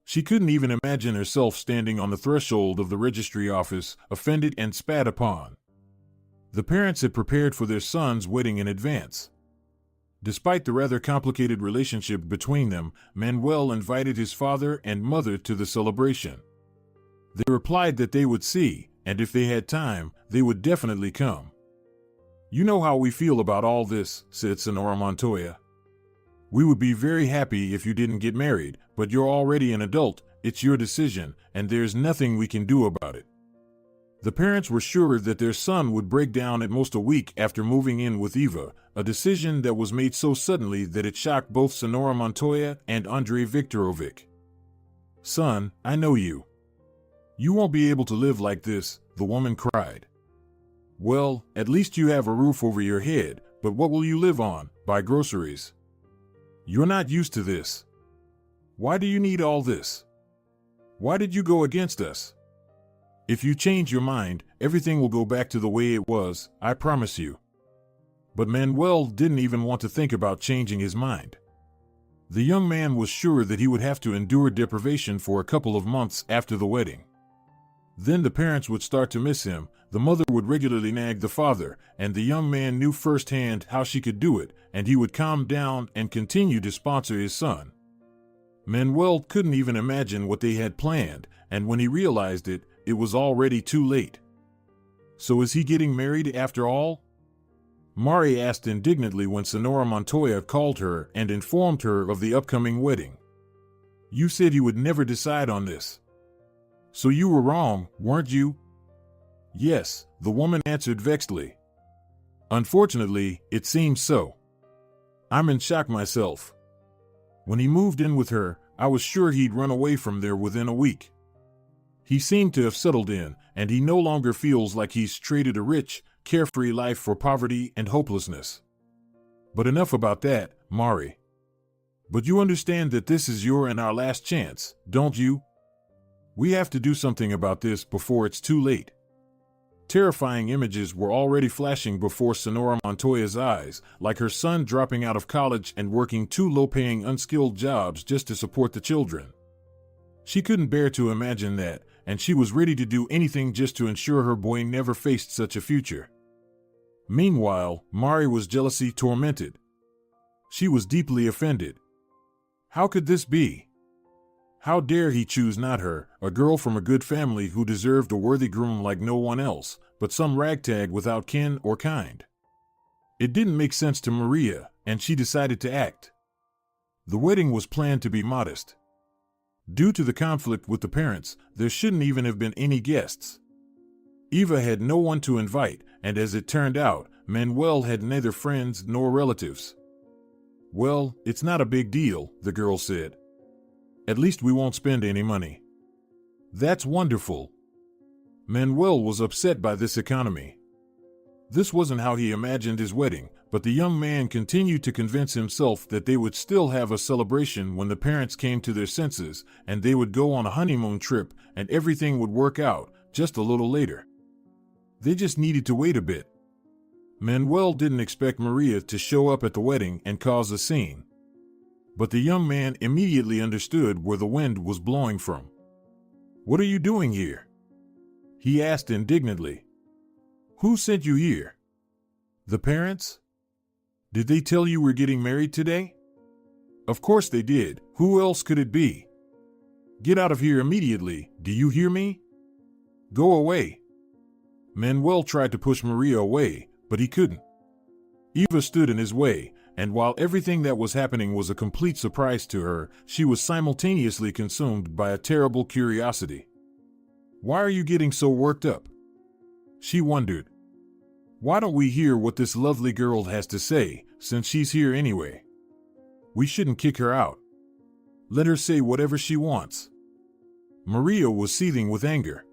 She couldn't even imagine herself standing on the threshold of the registry office, offended and spat upon. The parents had prepared for their son's wedding in advance. Despite the rather complicated relationship between them, Manuel invited his father and mother to the celebration. They replied that they would see, and if they had time, they would definitely come. You know how we feel about all this, said Sonora Montoya. We would be very happy if you didn't get married, but you're already an adult, it's your decision, and there's nothing we can do about it. The parents were sure that their son would break down at most a week after moving in with Eva, a decision that was made so suddenly that it shocked both Sonora Montoya and Andrei Viktorovic. Son, I know you. You won't be able to live like this, the woman cried. Well, at least you have a roof over your head, but what will you live on? Buy groceries? You're not used to this. Why do you need all this? Why did you go against us? If you change your mind, everything will go back to the way it was, I promise you. But Manuel didn't even want to think about changing his mind. The young man was sure that he would have to endure deprivation for a couple of months after the wedding. Then the parents would start to miss him, the mother would regularly nag the father, and the young man knew firsthand how she could do it, and he would calm down and continue to sponsor his son. Manuel couldn't even imagine what they had planned, and when he realized it, it was already too late. So is he getting married after all? Mari asked indignantly when Sonora Montoya called her and informed her of the upcoming wedding. You said you would never decide on this. So you were wrong, weren't you? Yes, the woman answered vexedly. Unfortunately, it seems so. I'm in shock myself. When he moved in with her, I was sure he'd run away from there within a week. He seemed to have settled in, and he no longer feels like he's traded a rich, carefree life for poverty and hopelessness. But enough about that, Mari. But you understand that this is your and our last chance, don't you? We have to do something about this before it's too late. Terrifying images were already flashing before Sonora Montoya's eyes, like her son dropping out of college and working two low-paying, unskilled jobs just to support the children. She couldn't bear to imagine that, and she was ready to do anything just to ensure her boy never faced such a future. Meanwhile, Mari was jealousy tormented. She was deeply offended. How could this be? How dare he choose not her, a girl from a good family who deserved a worthy groom like no one else, but some ragtag without kin or kind? It didn't make sense to Maria, and she decided to act. The wedding was planned to be modest. Due to the conflict with the parents, there shouldn't even have been any guests. Eva had no one to invite, and as it turned out, Manuel had neither friends nor relatives. Well, it's not a big deal, the girl said. At least we won't spend any money. That's wonderful. Manuel was upset by this economy. This wasn't how he imagined his wedding, but the young man continued to convince himself that they would still have a celebration when the parents came to their senses, and they would go on a honeymoon trip, and everything would work out, just a little later. They just needed to wait a bit. Manuel didn't expect Maria to show up at the wedding and cause a scene. But the young man immediately understood where the wind was blowing from. "What are you doing here?" he asked indignantly. "Who sent you here? The parents? Did they tell you we're getting married today?" "Of course they did. Who else could it be? Get out of here immediately, do you hear me? Go away." Manuel tried to push Maria away, but he couldn't. Eva stood in his way, and while everything that was happening was a complete surprise to her, she was simultaneously consumed by a terrible curiosity. "Why are you getting so worked up?" she wondered. "Why don't we hear what this lovely girl has to say, since she's here anyway? We shouldn't kick her out. Let her say whatever she wants." Maria was seething with anger.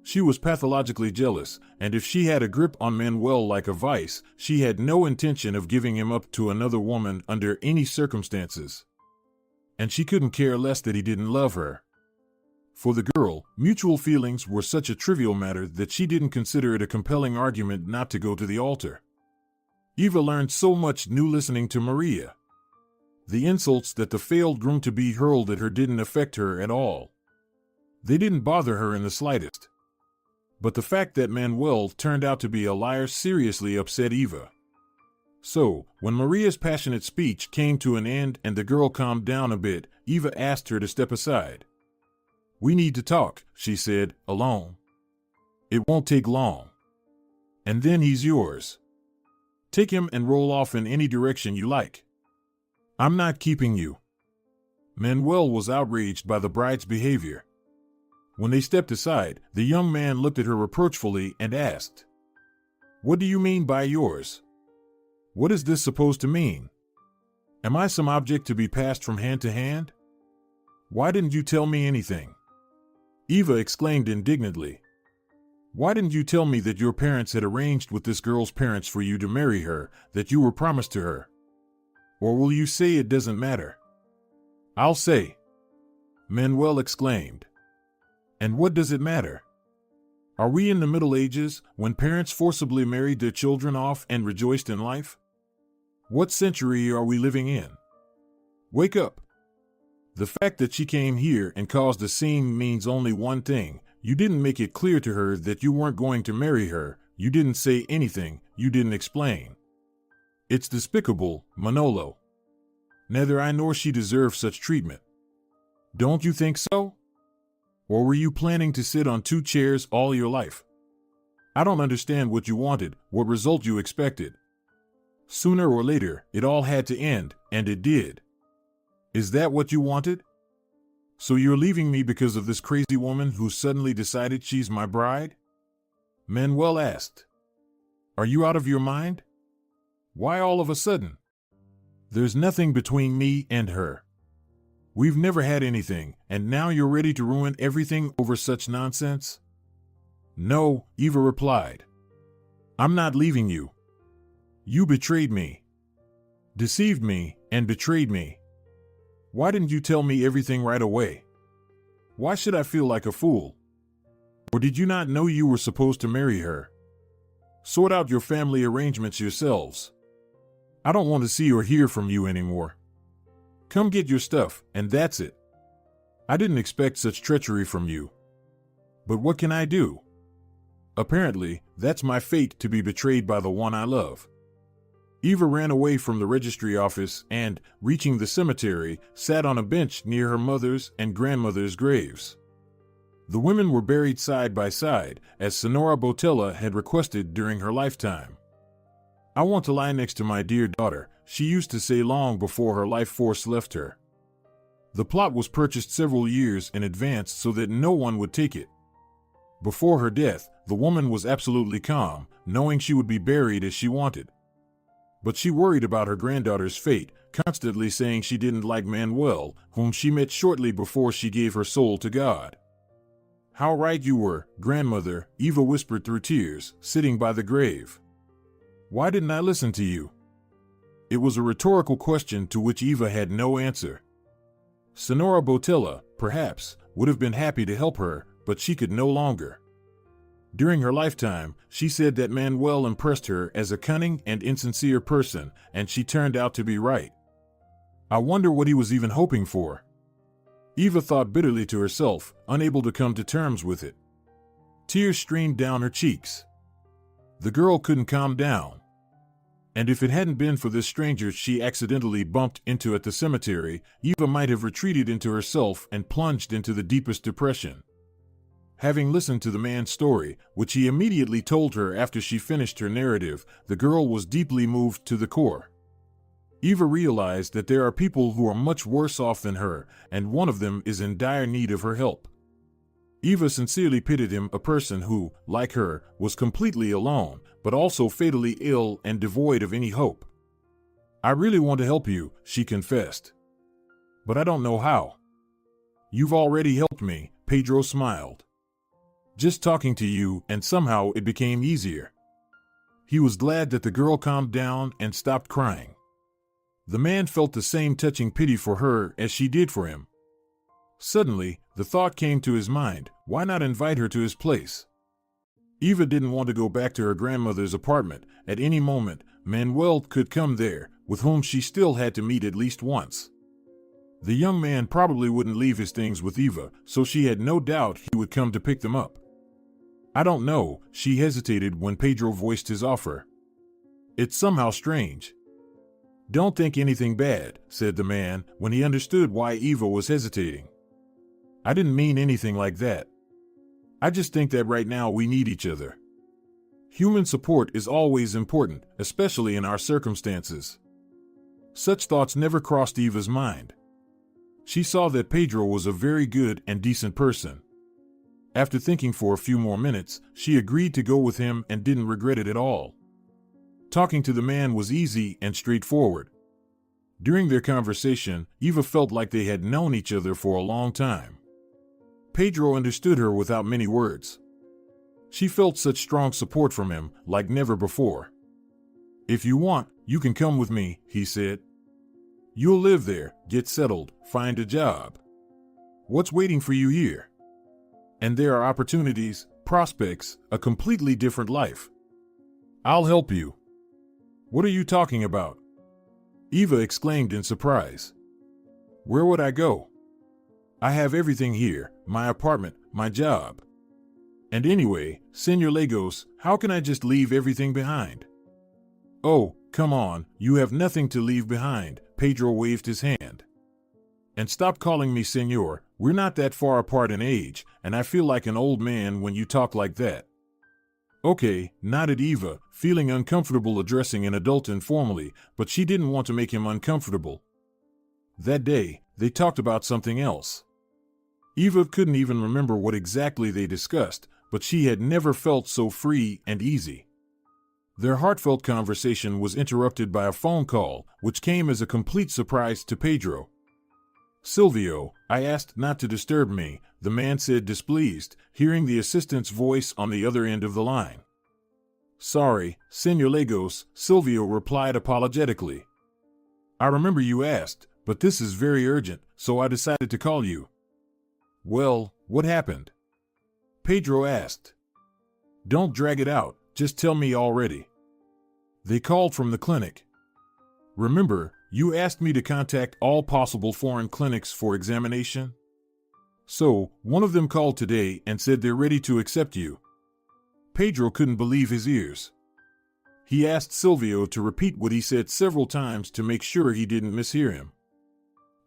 She was pathologically jealous, and if she had a grip on Manuel like a vice, she had no intention of giving him up to another woman under any circumstances. And she couldn't care less that he didn't love her. For the girl, mutual feelings were such a trivial matter that she didn't consider it a compelling argument not to go to the altar. Eva learned so much new listening to Maria. The insults that the failed groom-to-be hurled at her didn't affect her at all. They didn't bother her in the slightest. But the fact that Manuel turned out to be a liar seriously upset Eva. So, when Maria's passionate speech came to an end and the girl calmed down a bit, Eva asked her to step aside. "We need to talk," she said, "alone. It won't take long. And then he's yours. Take him and roll off in any direction you like. I'm not keeping you." Manuel was outraged by the bride's behavior. When they stepped aside, the young man looked at her reproachfully and asked, "What do you mean by yours? What is this supposed to mean? Am I some object to be passed from hand to hand? Why didn't you tell me anything?" Eva exclaimed indignantly. "Why didn't you tell me that your parents had arranged with this girl's parents for you to marry her, that you were promised to her? Or will you say it doesn't matter?" "I'll say," Manuel exclaimed. "And what does it matter? Are we in the Middle Ages, when parents forcibly married their children off and rejoiced in life? What century are we living in? Wake up. The fact that she came here and caused a scene means only one thing. You didn't make it clear to her that you weren't going to marry her. You didn't say anything. You didn't explain. It's despicable, Manolo. Neither I nor she deserve such treatment. Don't you think so? Or were you planning to sit on two chairs all your life? I don't understand what you wanted, what result you expected. Sooner or later, it all had to end, and it did. Is that what you wanted? So you're leaving me because of this crazy woman who suddenly decided she's my bride?" Manuel asked. Are you out of your mind? Why all of a sudden? There's nothing between me and her. We've never had anything, and now you're ready to ruin everything over such nonsense? No, Eva replied. I'm not leaving you. You betrayed me. Deceived me and betrayed me. Why didn't you tell me everything right away? Why should I feel like a fool? Or did you not know you were supposed to marry her? Sort out your family arrangements yourselves. I don't want to see or hear from you anymore. Come get your stuff, and that's it. I didn't expect such treachery from you. But what can I do? Apparently, that's my fate, to be betrayed by the one I love. Eva ran away from the registry office and, reaching the cemetery, sat on a bench near her mother's and grandmother's graves. The women were buried side by side, as Sonora Botella had requested during her lifetime. I want to lie next to my dear daughter, she used to say long before her life force left her. The plot was purchased several years in advance so that no one would take it. Before her death, the woman was absolutely calm, knowing she would be buried as she wanted. But she worried about her granddaughter's fate, constantly saying she didn't like Manuel, whom she met shortly before she gave her soul to God. How right you were, grandmother, Eva whispered through tears, sitting by the grave. Why didn't I listen to you? It was a rhetorical question to which Eva had no answer. Sonora Botella, perhaps, would have been happy to help her, but she could no longer. During her lifetime, she said that Manuel impressed her as a cunning and insincere person, and she turned out to be right. I wonder what he was even hoping for. Eva thought bitterly to herself, unable to come to terms with it. Tears streamed down her cheeks. The girl couldn't calm down. And if it hadn't been for this stranger she accidentally bumped into at the cemetery, Eva might have retreated into herself and plunged into the deepest depression. Having listened to the man's story, which he immediately told her after she finished her narrative, the girl was deeply moved to the core. Eva realized that there are people who are much worse off than her, and one of them is in dire need of her help. Eva sincerely pitied him, a person who, like her, was completely alone, but also fatally ill and devoid of any hope. I really want to help you, she confessed. But I don't know how. You've already helped me, Pedro smiled. Just talking to you, and somehow it became easier. He was glad that the girl calmed down and stopped crying. The man felt the same touching pity for her as she did for him. Suddenly, the thought came to his mind, why not invite her to his place? Eva didn't want to go back to her grandmother's apartment. At any moment, Manuel could come there, with whom she still had to meet at least once. The young man probably wouldn't leave his things with Eva, so she had no doubt he would come to pick them up. I don't know, she hesitated when Pedro voiced his offer. It's somehow strange. Don't think anything bad, said the man, when he understood why Eva was hesitating. I didn't mean anything like that. I just think that right now we need each other. Human support is always important, especially in our circumstances. Such thoughts never crossed Eva's mind. She saw that Pedro was a very good and decent person. After thinking for a few more minutes, she agreed to go with him and didn't regret it at all. Talking to the man was easy and straightforward. During their conversation, Eva felt like they had known each other for a long time. Pedro understood her without many words. She felt such strong support from him, like never before. If you want, you can come with me, he said. You'll live there, get settled, find a job. What's waiting for you here? And there are opportunities, prospects, a completely different life. I'll help you. What are you talking about? Eva exclaimed in surprise. Where would I go? I have everything here, my apartment, my job. And anyway, Senor Lagos, how can I just leave everything behind? Oh, come on, you have nothing to leave behind, Pedro waved his hand. And stop calling me senor, we're not that far apart in age, and I feel like an old man when you talk like that. Okay, nodded Eva, feeling uncomfortable addressing an adult informally, but she didn't want to make him uncomfortable. That day, they talked about something else. Eva couldn't even remember what exactly they discussed, but she had never felt so free and easy. Their heartfelt conversation was interrupted by a phone call, which came as a complete surprise to Pedro. "Silvio, I asked not to disturb me," the man said, displeased, hearing the assistant's voice on the other end of the line. "Sorry, Senor Lagos," Silvio replied apologetically. "I remember you asked, but this is very urgent, so I decided to call you." "Well, what happened?" Pedro asked. "Don't drag it out, just tell me already." "They called from the clinic. Remember, you asked me to contact all possible foreign clinics for examination? So, one of them called today and said they're ready to accept you." Pedro couldn't believe his ears. He asked Silvio to repeat what he said several times to make sure he didn't mishear him.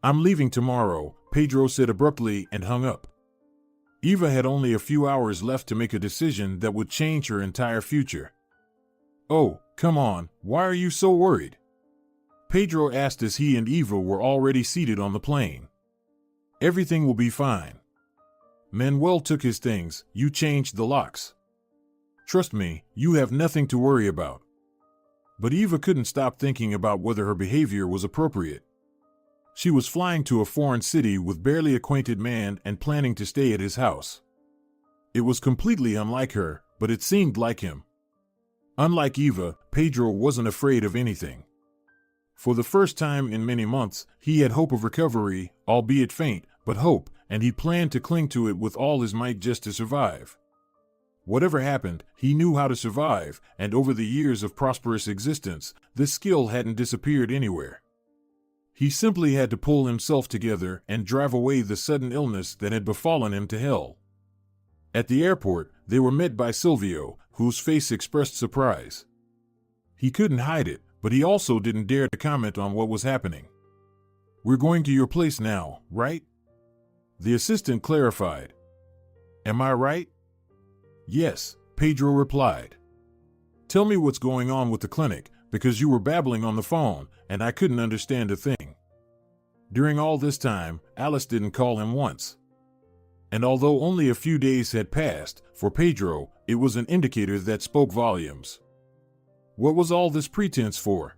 "I'm leaving tomorrow," Pedro said abruptly and hung up. Eva had only a few hours left to make a decision that would change her entire future. "Oh, come on, why are you so worried?" Pedro asked as he and Eva were already seated on the plane. "Everything will be fine. Manuel took his things, you changed the locks. Trust me, you have nothing to worry about." But Eva couldn't stop thinking about whether her behavior was appropriate. She was flying to a foreign city with barely acquainted man and planning to stay at his house. It was completely unlike her, but it seemed like him. Unlike Eva, Pedro wasn't afraid of anything. For the first time in many months, he had hope of recovery, albeit faint, but hope, and he planned to cling to it with all his might just to survive. Whatever happened, he knew how to survive, and over the years of prosperous existence, this skill hadn't disappeared anywhere. He simply had to pull himself together and drive away the sudden illness that had befallen him to hell. At the airport, they were met by Silvio, whose face expressed surprise. He couldn't hide it, but he also didn't dare to comment on what was happening. "We're going to your place now, right?" The assistant clarified. "Am I right?" "Yes," Pedro replied. "Tell me what's going on with the clinic, because you were babbling on the phone, and I couldn't understand a thing." During all this time, Alice didn't call him once. And although only a few days had passed, for Pedro, it was an indicator that spoke volumes. What was all this pretense for?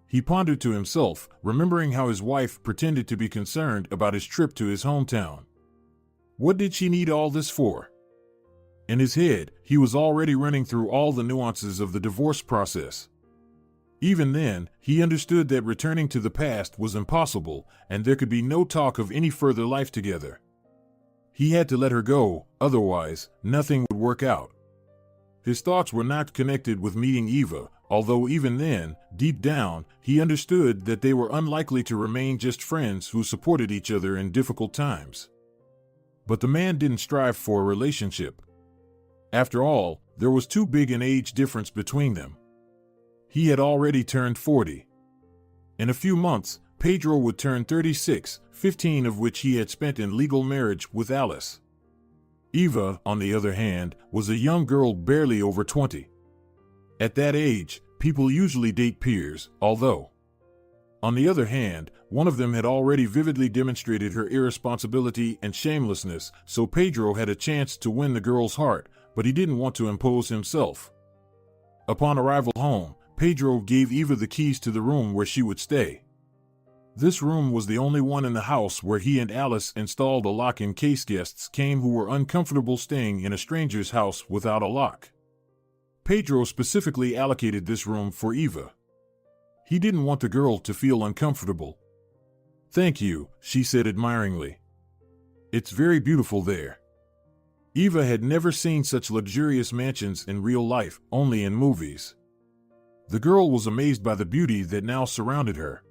He pondered to himself, remembering how his wife pretended to be concerned about his trip to his hometown. What did she need all this for? In his head, he was already running through all the nuances of the divorce process. Even then, he understood that returning to the past was impossible, and there could be no talk of any further life together. He had to let her go, otherwise, nothing would work out. His thoughts were not connected with meeting Eva, although even then, deep down, he understood that they were unlikely to remain just friends who supported each other in difficult times. But the man didn't strive for a relationship. After all, there was too big an age difference between them. He had already turned 40. In a few months, Pedro would turn 36, 15 of which he had spent in legal marriage with Alice. Eva, on the other hand, was a young girl barely over 20. At that age, people usually date peers, although, on the other hand, one of them had already vividly demonstrated her irresponsibility and shamelessness, so Pedro had a chance to win the girl's heart, but he didn't want to impose himself. Upon arrival home, Pedro gave Eva the keys to the room where she would stay. This room was the only one in the house where he and Alice installed a lock in case guests came who were uncomfortable staying in a stranger's house without a lock. Pedro specifically allocated this room for Eva. He didn't want the girl to feel uncomfortable. "Thank you," she said admiringly. "It's very beautiful there." Eva had never seen such luxurious mansions in real life, only in movies. The girl was amazed by the beauty that now surrounded her.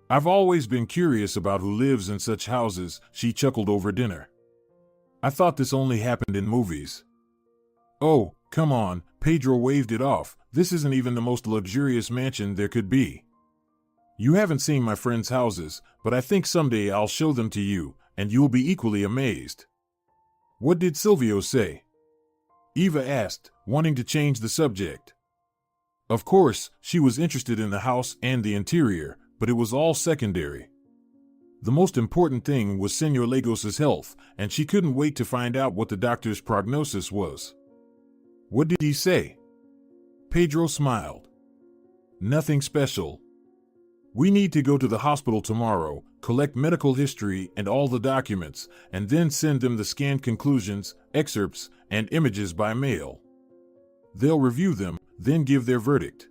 "I've always been curious about who lives in such houses," she chuckled over dinner. "I thought this only happened in movies." "Oh, come on," Pedro waved it off. "This isn't even the most luxurious mansion there could be. You haven't seen my friends' houses, but I think someday I'll show them to you, and you'll be equally amazed." "What did Silvio say?" Eva asked, wanting to change the subject. Of course, she was interested in the house and the interior, but it was all secondary. The most important thing was Senor Lagos's health, and she couldn't wait to find out what the doctor's prognosis was. "What did he say?" Pedro smiled. Nothing special. We need to go to the hospital tomorrow, collect medical history and all the documents, and then send them the scanned conclusions, excerpts, and images by mail. They'll review them, then give their verdict.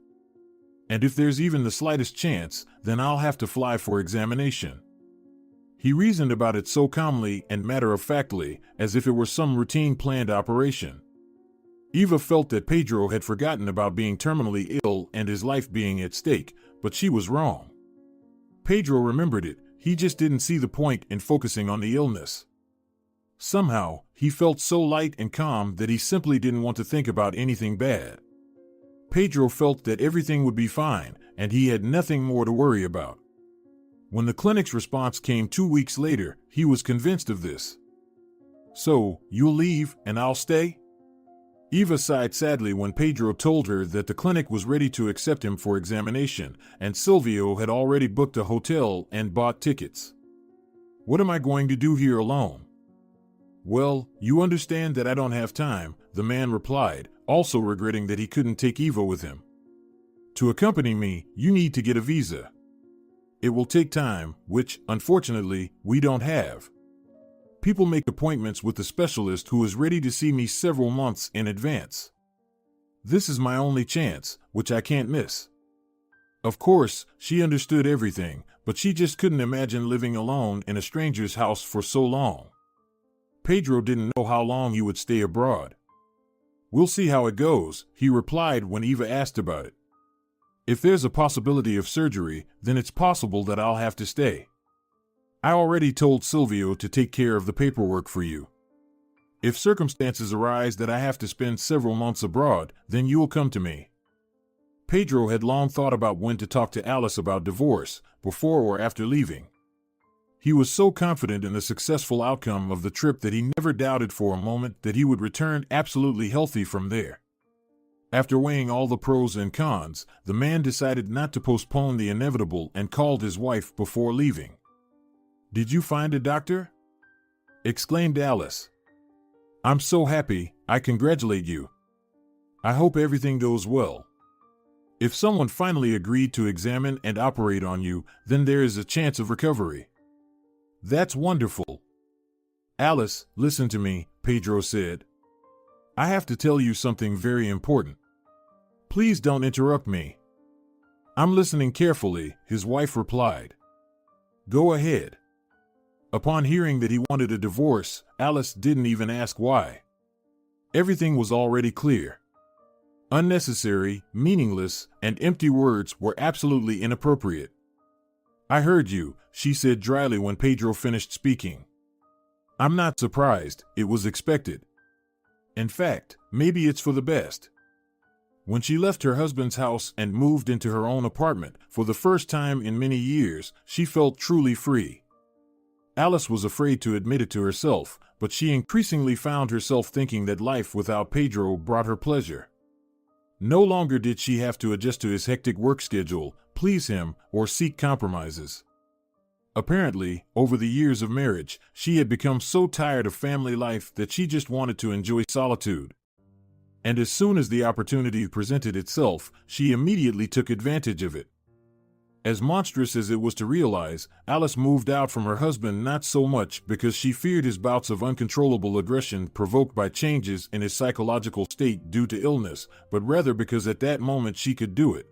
And if there's even the slightest chance, then I'll have to fly for examination. He reasoned about it so calmly and matter-of-factly, as if it were some routine planned operation. Eva felt that Pedro had forgotten about being terminally ill and his life being at stake, but she was wrong. Pedro remembered it, he just didn't see the point in focusing on the illness. Somehow, he felt so light and calm that he simply didn't want to think about anything bad. Pedro felt that everything would be fine, and he had nothing more to worry about. When the clinic's response came 2 weeks later, he was convinced of this. So, you'll leave, and I'll stay? Eva sighed sadly when Pedro told her that the clinic was ready to accept him for examination, and Silvio had already booked a hotel and bought tickets. What am I going to do here alone? Well, you understand that I don't have time, the man replied, also regretting that he couldn't take Eva with him. To accompany me, you need to get a visa. It will take time, which, unfortunately, we don't have. People make appointments with the specialist who is ready to see me several months in advance. This is my only chance, which I can't miss. Of course, she understood everything, but she just couldn't imagine living alone in a stranger's house for so long. Pedro didn't know how long he would stay abroad. We'll see how it goes, he replied when Eva asked about it. If there's a possibility of surgery, then it's possible that I'll have to stay. I already told Silvio to take care of the paperwork for you. If circumstances arise that I have to spend several months abroad, then you'll come to me. Pedro had long thought about when to talk to Alice about divorce, before or after leaving. He was so confident in the successful outcome of the trip that he never doubted for a moment that he would return absolutely healthy from there. After weighing all the pros and cons, the man decided not to postpone the inevitable and called his wife before leaving. "Did you find a doctor?" exclaimed Alice. "I'm so happy, I congratulate you. I hope everything goes well. If someone finally agreed to examine and operate on you, then there is a chance of recovery." "That's wonderful." "Alice, listen to me," Pedro said. "I have to tell you something very important. Please don't interrupt me." "I'm listening carefully," his wife replied. "Go ahead." Upon hearing that he wanted a divorce, Alice didn't even ask why. Everything was already clear. Unnecessary, meaningless, and empty words were absolutely inappropriate. "I heard you," she said dryly when Pedro finished speaking. "I'm not surprised, it was expected. In fact, maybe it's for the best." When she left her husband's house and moved into her own apartment, for the first time in many years, she felt truly free. Alice was afraid to admit it to herself, but she increasingly found herself thinking that life without Pedro brought her pleasure. No longer did she have to adjust to his hectic work schedule, please him, or seek compromises. Apparently, over the years of marriage, she had become so tired of family life that she just wanted to enjoy solitude. And as soon as the opportunity presented itself, she immediately took advantage of it. As monstrous as it was to realize, Alice moved out from her husband not so much because she feared his bouts of uncontrollable aggression provoked by changes in his psychological state due to illness, but rather because at that moment she could do it.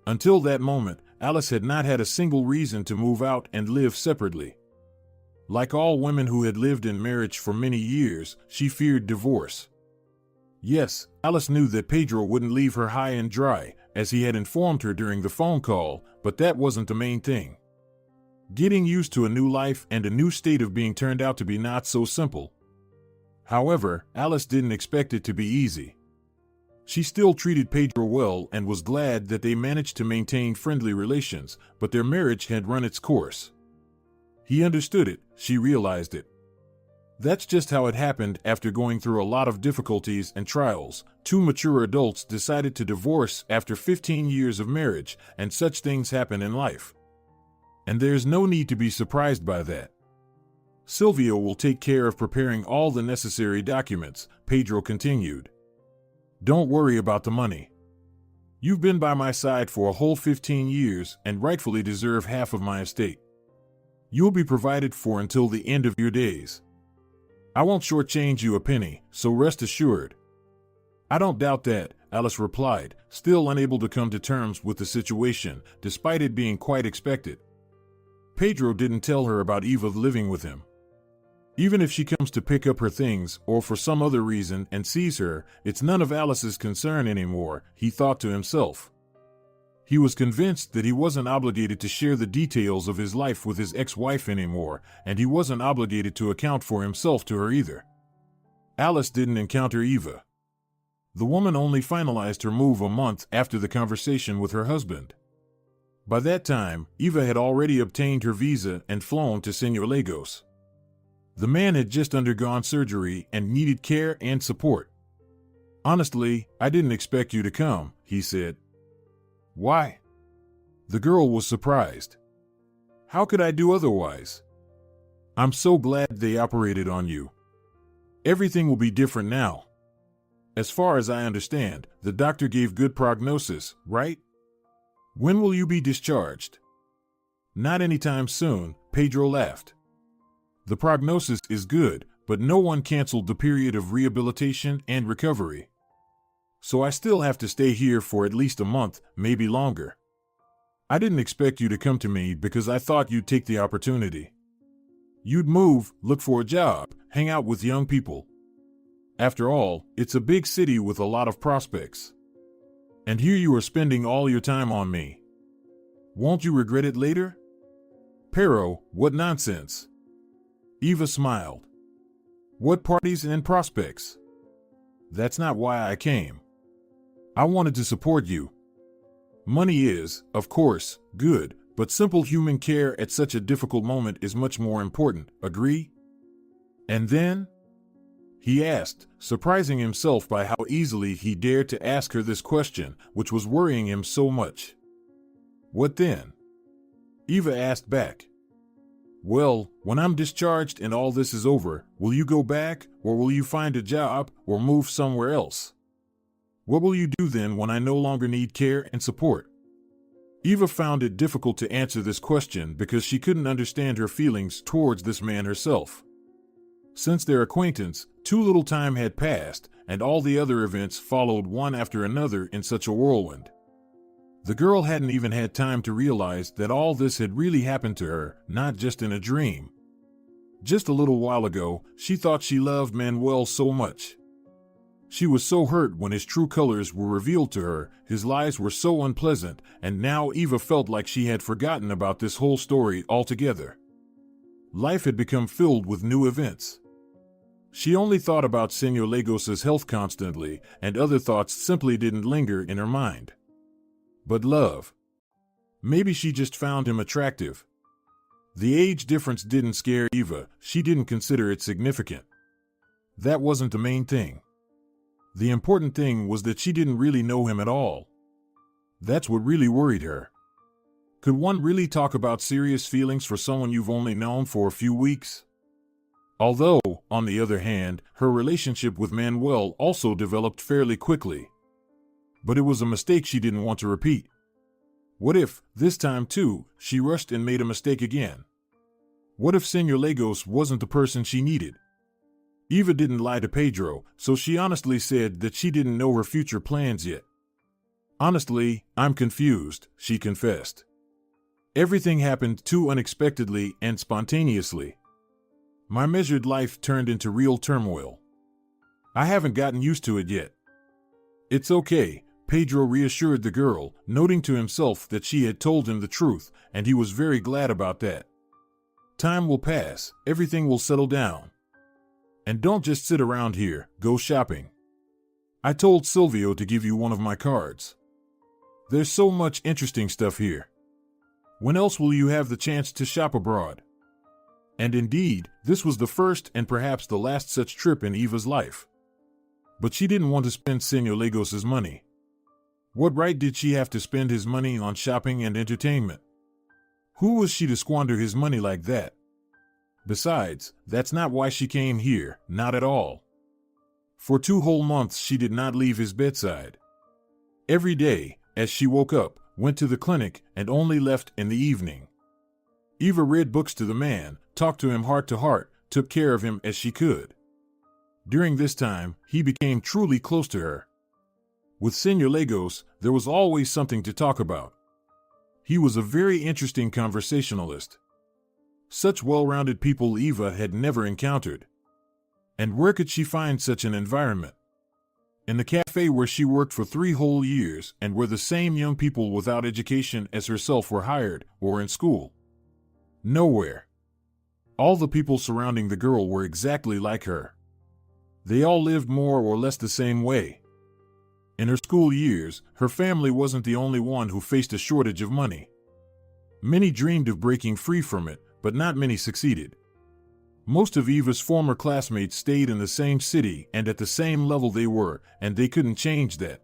Until that moment, Alice had not had a single reason to move out and live separately. Like all women who had lived in marriage for many years, she feared divorce. Yes, Alice knew that Pedro wouldn't leave her high and dry, as he had informed her during the phone call, but that wasn't the main thing. Getting used to a new life and a new state of being turned out to be not so simple. However, Alice didn't expect it to be easy. She still treated Pedro well and was glad that they managed to maintain friendly relations, but their marriage had run its course. He understood it, she realized it. That's just how it happened after going through a lot of difficulties and trials. Two mature adults decided to divorce after 15 years of marriage, and such things happen in life. And there's no need to be surprised by that. Silvio will take care of preparing all the necessary documents, Pedro continued. Don't worry about the money. You've been by my side for a whole 15 years and rightfully deserve half of my estate. You'll be provided for until the end of your days. I won't shortchange you a penny, so rest assured." "I don't doubt that," Alice replied, still unable to come to terms with the situation, despite it being quite expected. Pedro didn't tell her about Eva living with him. Even if she comes to pick up her things, or for some other reason, and sees her, it's none of Alice's concern anymore, he thought to himself. He was convinced that he wasn't obligated to share the details of his life with his ex-wife anymore, and he wasn't obligated to account for himself to her either. Alice didn't encounter Eva. The woman only finalized her move a month after the conversation with her husband. By that time, Eva had already obtained her visa and flown to Senor Lagos. The man had just undergone surgery and needed care and support. "Honestly, I didn't expect you to come," he said. "Why?" The girl was surprised. "How could I do otherwise? I'm so glad they operated on you. Everything will be different now. As far as I understand, the doctor gave good prognosis, right? When will you be discharged?" "Not anytime soon," Pedro laughed. "The prognosis is good, but no one canceled the period of rehabilitation and recovery. So I still have to stay here for at least a month, maybe longer. I didn't expect you to come to me because I thought you'd take the opportunity. You'd move, look for a job, hang out with young people. After all, it's a big city with a lot of prospects. And here you are spending all your time on me. Won't you regret it later?" "Pero, what nonsense." Eva smiled. "What parties and prospects? That's not why I came. I wanted to support you. Money is, of course, good, but simple human care at such a difficult moment is much more important, agree?" "And then?" he asked, surprising himself by how easily he dared to ask her this question, which was worrying him so much. "What then?" Eva asked back. "Well, when I'm discharged and all this is over, will you go back, or will you find a job, or move somewhere else? What will you do then when I no longer need care and support?" Eva found it difficult to answer this question because she couldn't understand her feelings towards this man herself. Since their acquaintance, too little time had passed, and all the other events followed one after another in such a whirlwind. The girl hadn't even had time to realize that all this had really happened to her, not just in a dream. Just a little while ago, she thought she loved Manuel so much. She was so hurt when his true colors were revealed to her, his lies were so unpleasant, and now Eva felt like she had forgotten about this whole story altogether. Life had become filled with new events. She only thought about Senor Lagos's health constantly, and other thoughts simply didn't linger in her mind. But love. Maybe she just found him attractive. The age difference didn't scare Eva, she didn't consider it significant. That wasn't the main thing. The important thing was that she didn't really know him at all. That's what really worried her. Could one really talk about serious feelings for someone you've only known for a few weeks? Although, on the other hand, her relationship with Manuel also developed fairly quickly. But it was a mistake she didn't want to repeat. What if, this time too, she rushed and made a mistake again? What if Senor Lagos wasn't the person she needed? Eva didn't lie to Pedro, so she honestly said that she didn't know her future plans yet. "Honestly, I'm confused," she confessed. "Everything happened too unexpectedly and spontaneously. My measured life turned into real turmoil. I haven't gotten used to it yet." "It's okay," Pedro reassured the girl, noting to himself that she had told him the truth, and he was very glad about that. "Time will pass, everything will settle down. And don't just sit around here, go shopping. I told Silvio to give you one of my cards. There's so much interesting stuff here. When else will you have the chance to shop abroad?" And indeed, this was the first and perhaps the last such trip in Eva's life. But she didn't want to spend Senor Lagos's money. What right did she have to spend his money on shopping and entertainment? Who was she to squander his money like that? Besides, that's not why she came here, not at all. For 2 whole months she did not leave his bedside. Every day, as she woke up, went to the clinic, and only left in the evening. Eva read books to the man, talked to him heart to heart, took care of him as she could. During this time, he became truly close to her. With Senor Lagos, there was always something to talk about. He was a very interesting conversationalist. Such well-rounded people Eva had never encountered. And where could she find such an environment? In the cafe where she worked for 3 whole years, and where the same young people without education as herself were hired, or in school. Nowhere. All the people surrounding the girl were exactly like her. They all lived more or less the same way. In her school years, her family wasn't the only one who faced a shortage of money. Many dreamed of breaking free from it, but not many succeeded. Most of Eva's former classmates stayed in the same city and at the same level they were, and they couldn't change that.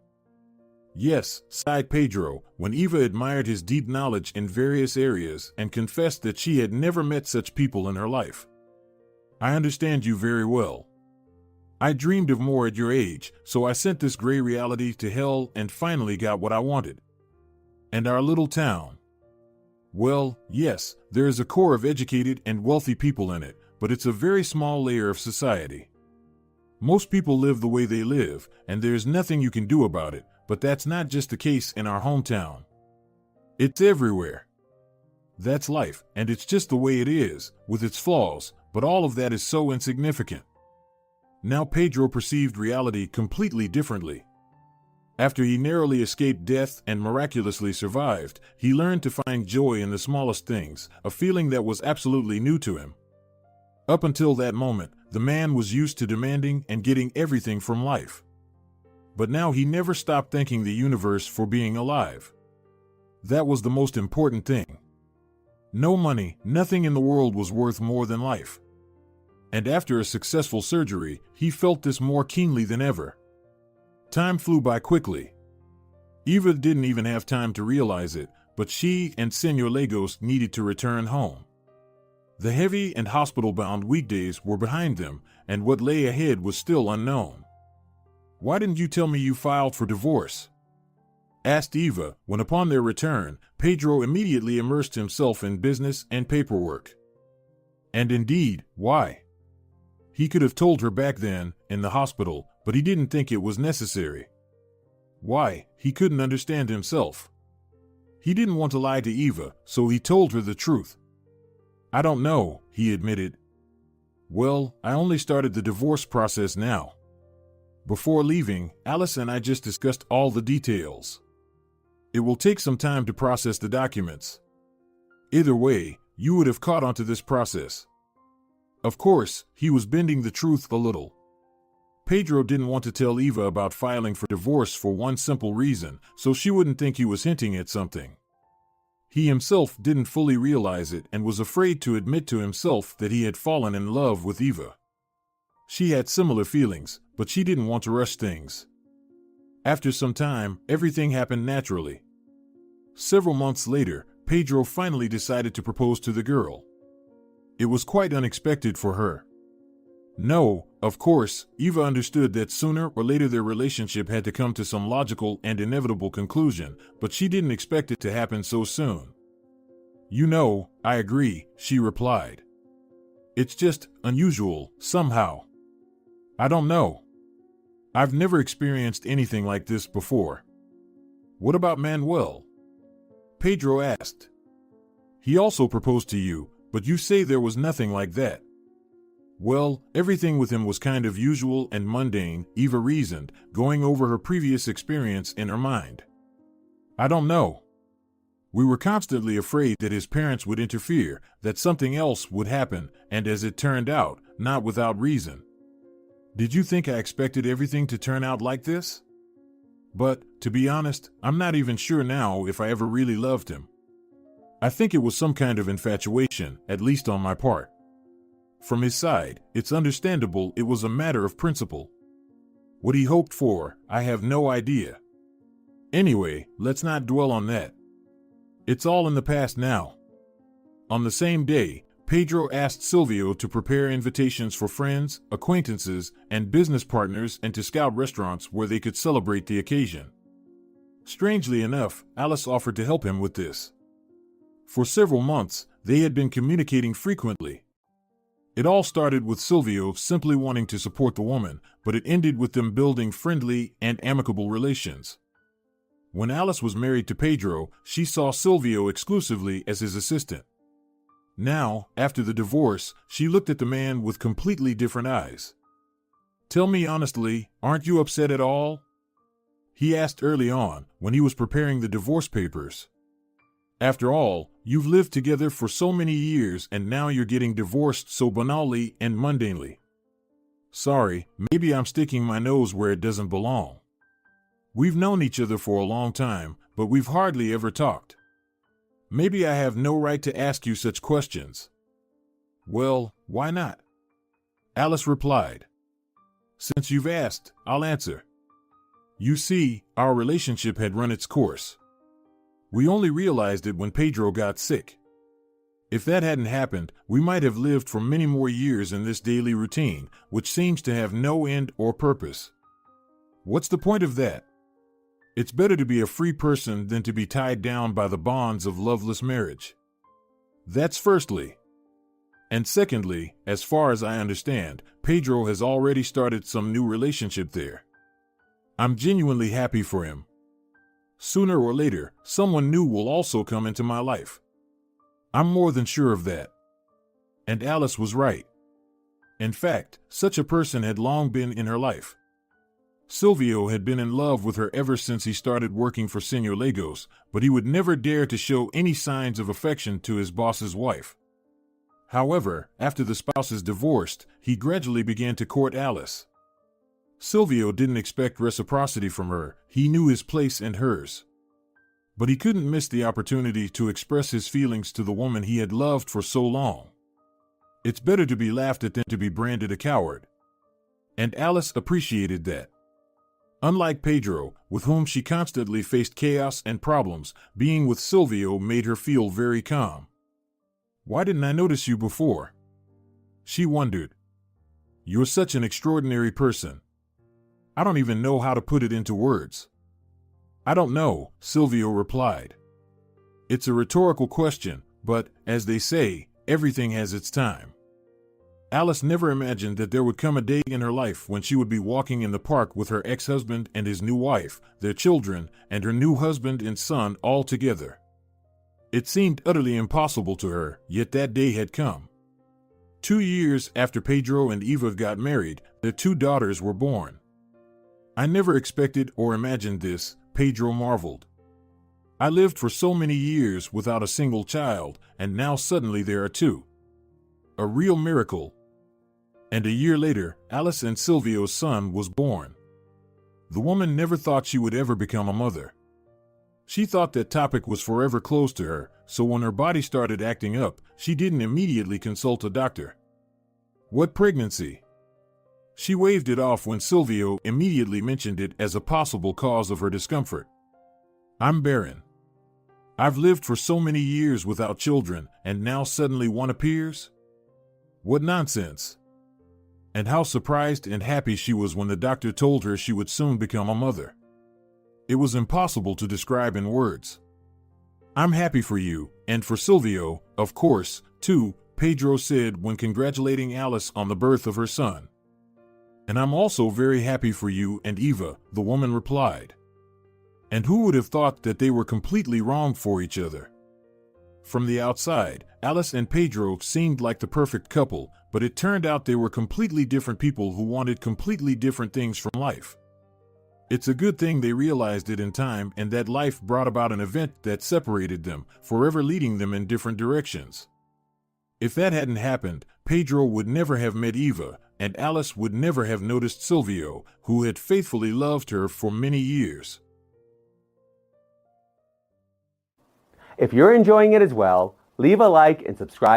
Yes, sighed Pedro, when Eva admired his deep knowledge in various areas and confessed that she had never met such people in her life. I understand you very well. I dreamed of more at your age, so I sent this gray reality to hell and finally got what I wanted. And our little town. Well, yes, there is a core of educated and wealthy people in it, but it's a very small layer of society. Most people live the way they live, and there's nothing you can do about it, but that's not just the case in our hometown. It's everywhere. That's life, and it's just the way it is, with its flaws, but all of that is so insignificant. Now Pedro perceived reality completely differently. After he narrowly escaped death and miraculously survived, he learned to find joy in the smallest things, a feeling that was absolutely new to him. Up until that moment, the man was used to demanding and getting everything from life. But now he never stopped thanking the universe for being alive. That was the most important thing. No money, nothing in the world was worth more than life. And after a successful surgery, he felt this more keenly than ever. Time flew by quickly. Eva didn't even have time to realize it, but she and Senor Lagos needed to return home. The heavy and hospital-bound weekdays were behind them, and what lay ahead was still unknown. "Why didn't you tell me you filed for divorce?" asked Eva, when upon their return, Pedro immediately immersed himself in business and paperwork. And indeed, why? He could have told her back then, in the hospital, but he didn't think it was necessary. Why? He couldn't understand himself. He didn't want to lie to Eva, so he told her the truth. "I don't know," he admitted. "Well, I only started the divorce process now. Before leaving, Alice and I just discussed all the details. It will take some time to process the documents. Either way, you would have caught on to this process." Of course, he was bending the truth a little. Pedro didn't want to tell Eva about filing for divorce for one simple reason, so she wouldn't think he was hinting at something. He himself didn't fully realize it and was afraid to admit to himself that he had fallen in love with Eva. She had similar feelings, but she didn't want to rush things. After some time, everything happened naturally. Several months later, Pedro finally decided to propose to the girl. It was quite unexpected for her. No, of course, Eva understood that sooner or later their relationship had to come to some logical and inevitable conclusion, but she didn't expect it to happen so soon. "You know, I agree," she replied. "It's just unusual, somehow. I don't know. I've never experienced anything like this before." "What about Manuel?" Pedro asked. "He also proposed to you, but you say there was nothing like that." "Well, everything with him was kind of usual and mundane," Eva reasoned, going over her previous experience in her mind. "I don't know. We were constantly afraid that his parents would interfere, that something else would happen, and as it turned out, not without reason. Did you think I expected everything to turn out like this? But, to be honest, I'm not even sure now if I ever really loved him. I think it was some kind of infatuation, at least on my part. From his side, it's understandable it was a matter of principle. What he hoped for, I have no idea. Anyway, let's not dwell on that. It's all in the past now." On the same day, Pedro asked Silvio to prepare invitations for friends, acquaintances, and business partners and to scout restaurants where they could celebrate the occasion. Strangely enough, Alice offered to help him with this. For several months, they had been communicating frequently. It all started with Silvio simply wanting to support the woman, but it ended with them building friendly and amicable relations. When Alice was married to Pedro, she saw Silvio exclusively as his assistant. Now, after the divorce, she looked at the man with completely different eyes. "Tell me honestly, aren't you upset at all?" he asked early on, when he was preparing the divorce papers. "After all, you've lived together for so many years and now you're getting divorced so banally and mundanely." "Sorry, maybe I'm sticking my nose where it doesn't belong. We've known each other for a long time, but we've hardly ever talked. Maybe I have no right to ask you such questions." "Well, why not?" Alice replied. "Since you've asked, I'll answer. You see, our relationship had run its course. We only realized it when Pedro got sick. If that hadn't happened, we might have lived for many more years in this daily routine, which seems to have no end or purpose. What's the point of that? It's better to be a free person than to be tied down by the bonds of loveless marriage. That's firstly. And secondly, as far as I understand, Pedro has already started some new relationship there. I'm genuinely happy for him. Sooner or later, someone new will also come into my life. I'm more than sure of that." And Alice was right. In fact, such a person had long been in her life. Silvio had been in love with her ever since he started working for Señor Lagos, but he would never dare to show any signs of affection to his boss's wife. However, after the spouses divorced, he gradually began to court Alice. Silvio didn't expect reciprocity from her, he knew his place and hers. But he couldn't miss the opportunity to express his feelings to the woman he had loved for so long. It's better to be laughed at than to be branded a coward. And Alice appreciated that. Unlike Pedro, with whom she constantly faced chaos and problems, being with Silvio made her feel very calm. "Why didn't I notice you before?" she wondered. "You're such an extraordinary person. I don't even know how to put it into words." "I don't know," Silvio replied. "It's a rhetorical question, but, as they say, everything has its time." Alice never imagined that there would come a day in her life when she would be walking in the park with her ex-husband and his new wife, their children, and her new husband and son all together. It seemed utterly impossible to her, yet that day had come. 2 years after Pedro and Eva got married, their 2 daughters were born. "I never expected or imagined this," Pedro marveled. "I lived for so many years without a single child, and now suddenly there are 2. A real miracle." And a year later, Alice and Silvio's son was born. The woman never thought she would ever become a mother. She thought that topic was forever closed to her, so when her body started acting up, she didn't immediately consult a doctor. What pregnancy? She waved it off when Silvio immediately mentioned it as a possible cause of her discomfort. "I'm barren. I've lived for so many years without children, and now suddenly one appears? What nonsense." And how surprised and happy she was when the doctor told her she would soon become a mother. It was impossible to describe in words. "I'm happy for you, and for Silvio, of course, too," Pedro said when congratulating Alice on the birth of her son. "And I'm also very happy for you and Eva," the woman replied. And who would have thought that they were completely wrong for each other? From the outside, Alice and Pedro seemed like the perfect couple, but it turned out they were completely different people who wanted completely different things from life. It's a good thing they realized it in time and that life brought about an event that separated them, forever leading them in different directions. If that hadn't happened, Pedro would never have met Eva, and Alice would never have noticed Silvio, who had faithfully loved her for many years. If you're enjoying it as well, leave a like and subscribe.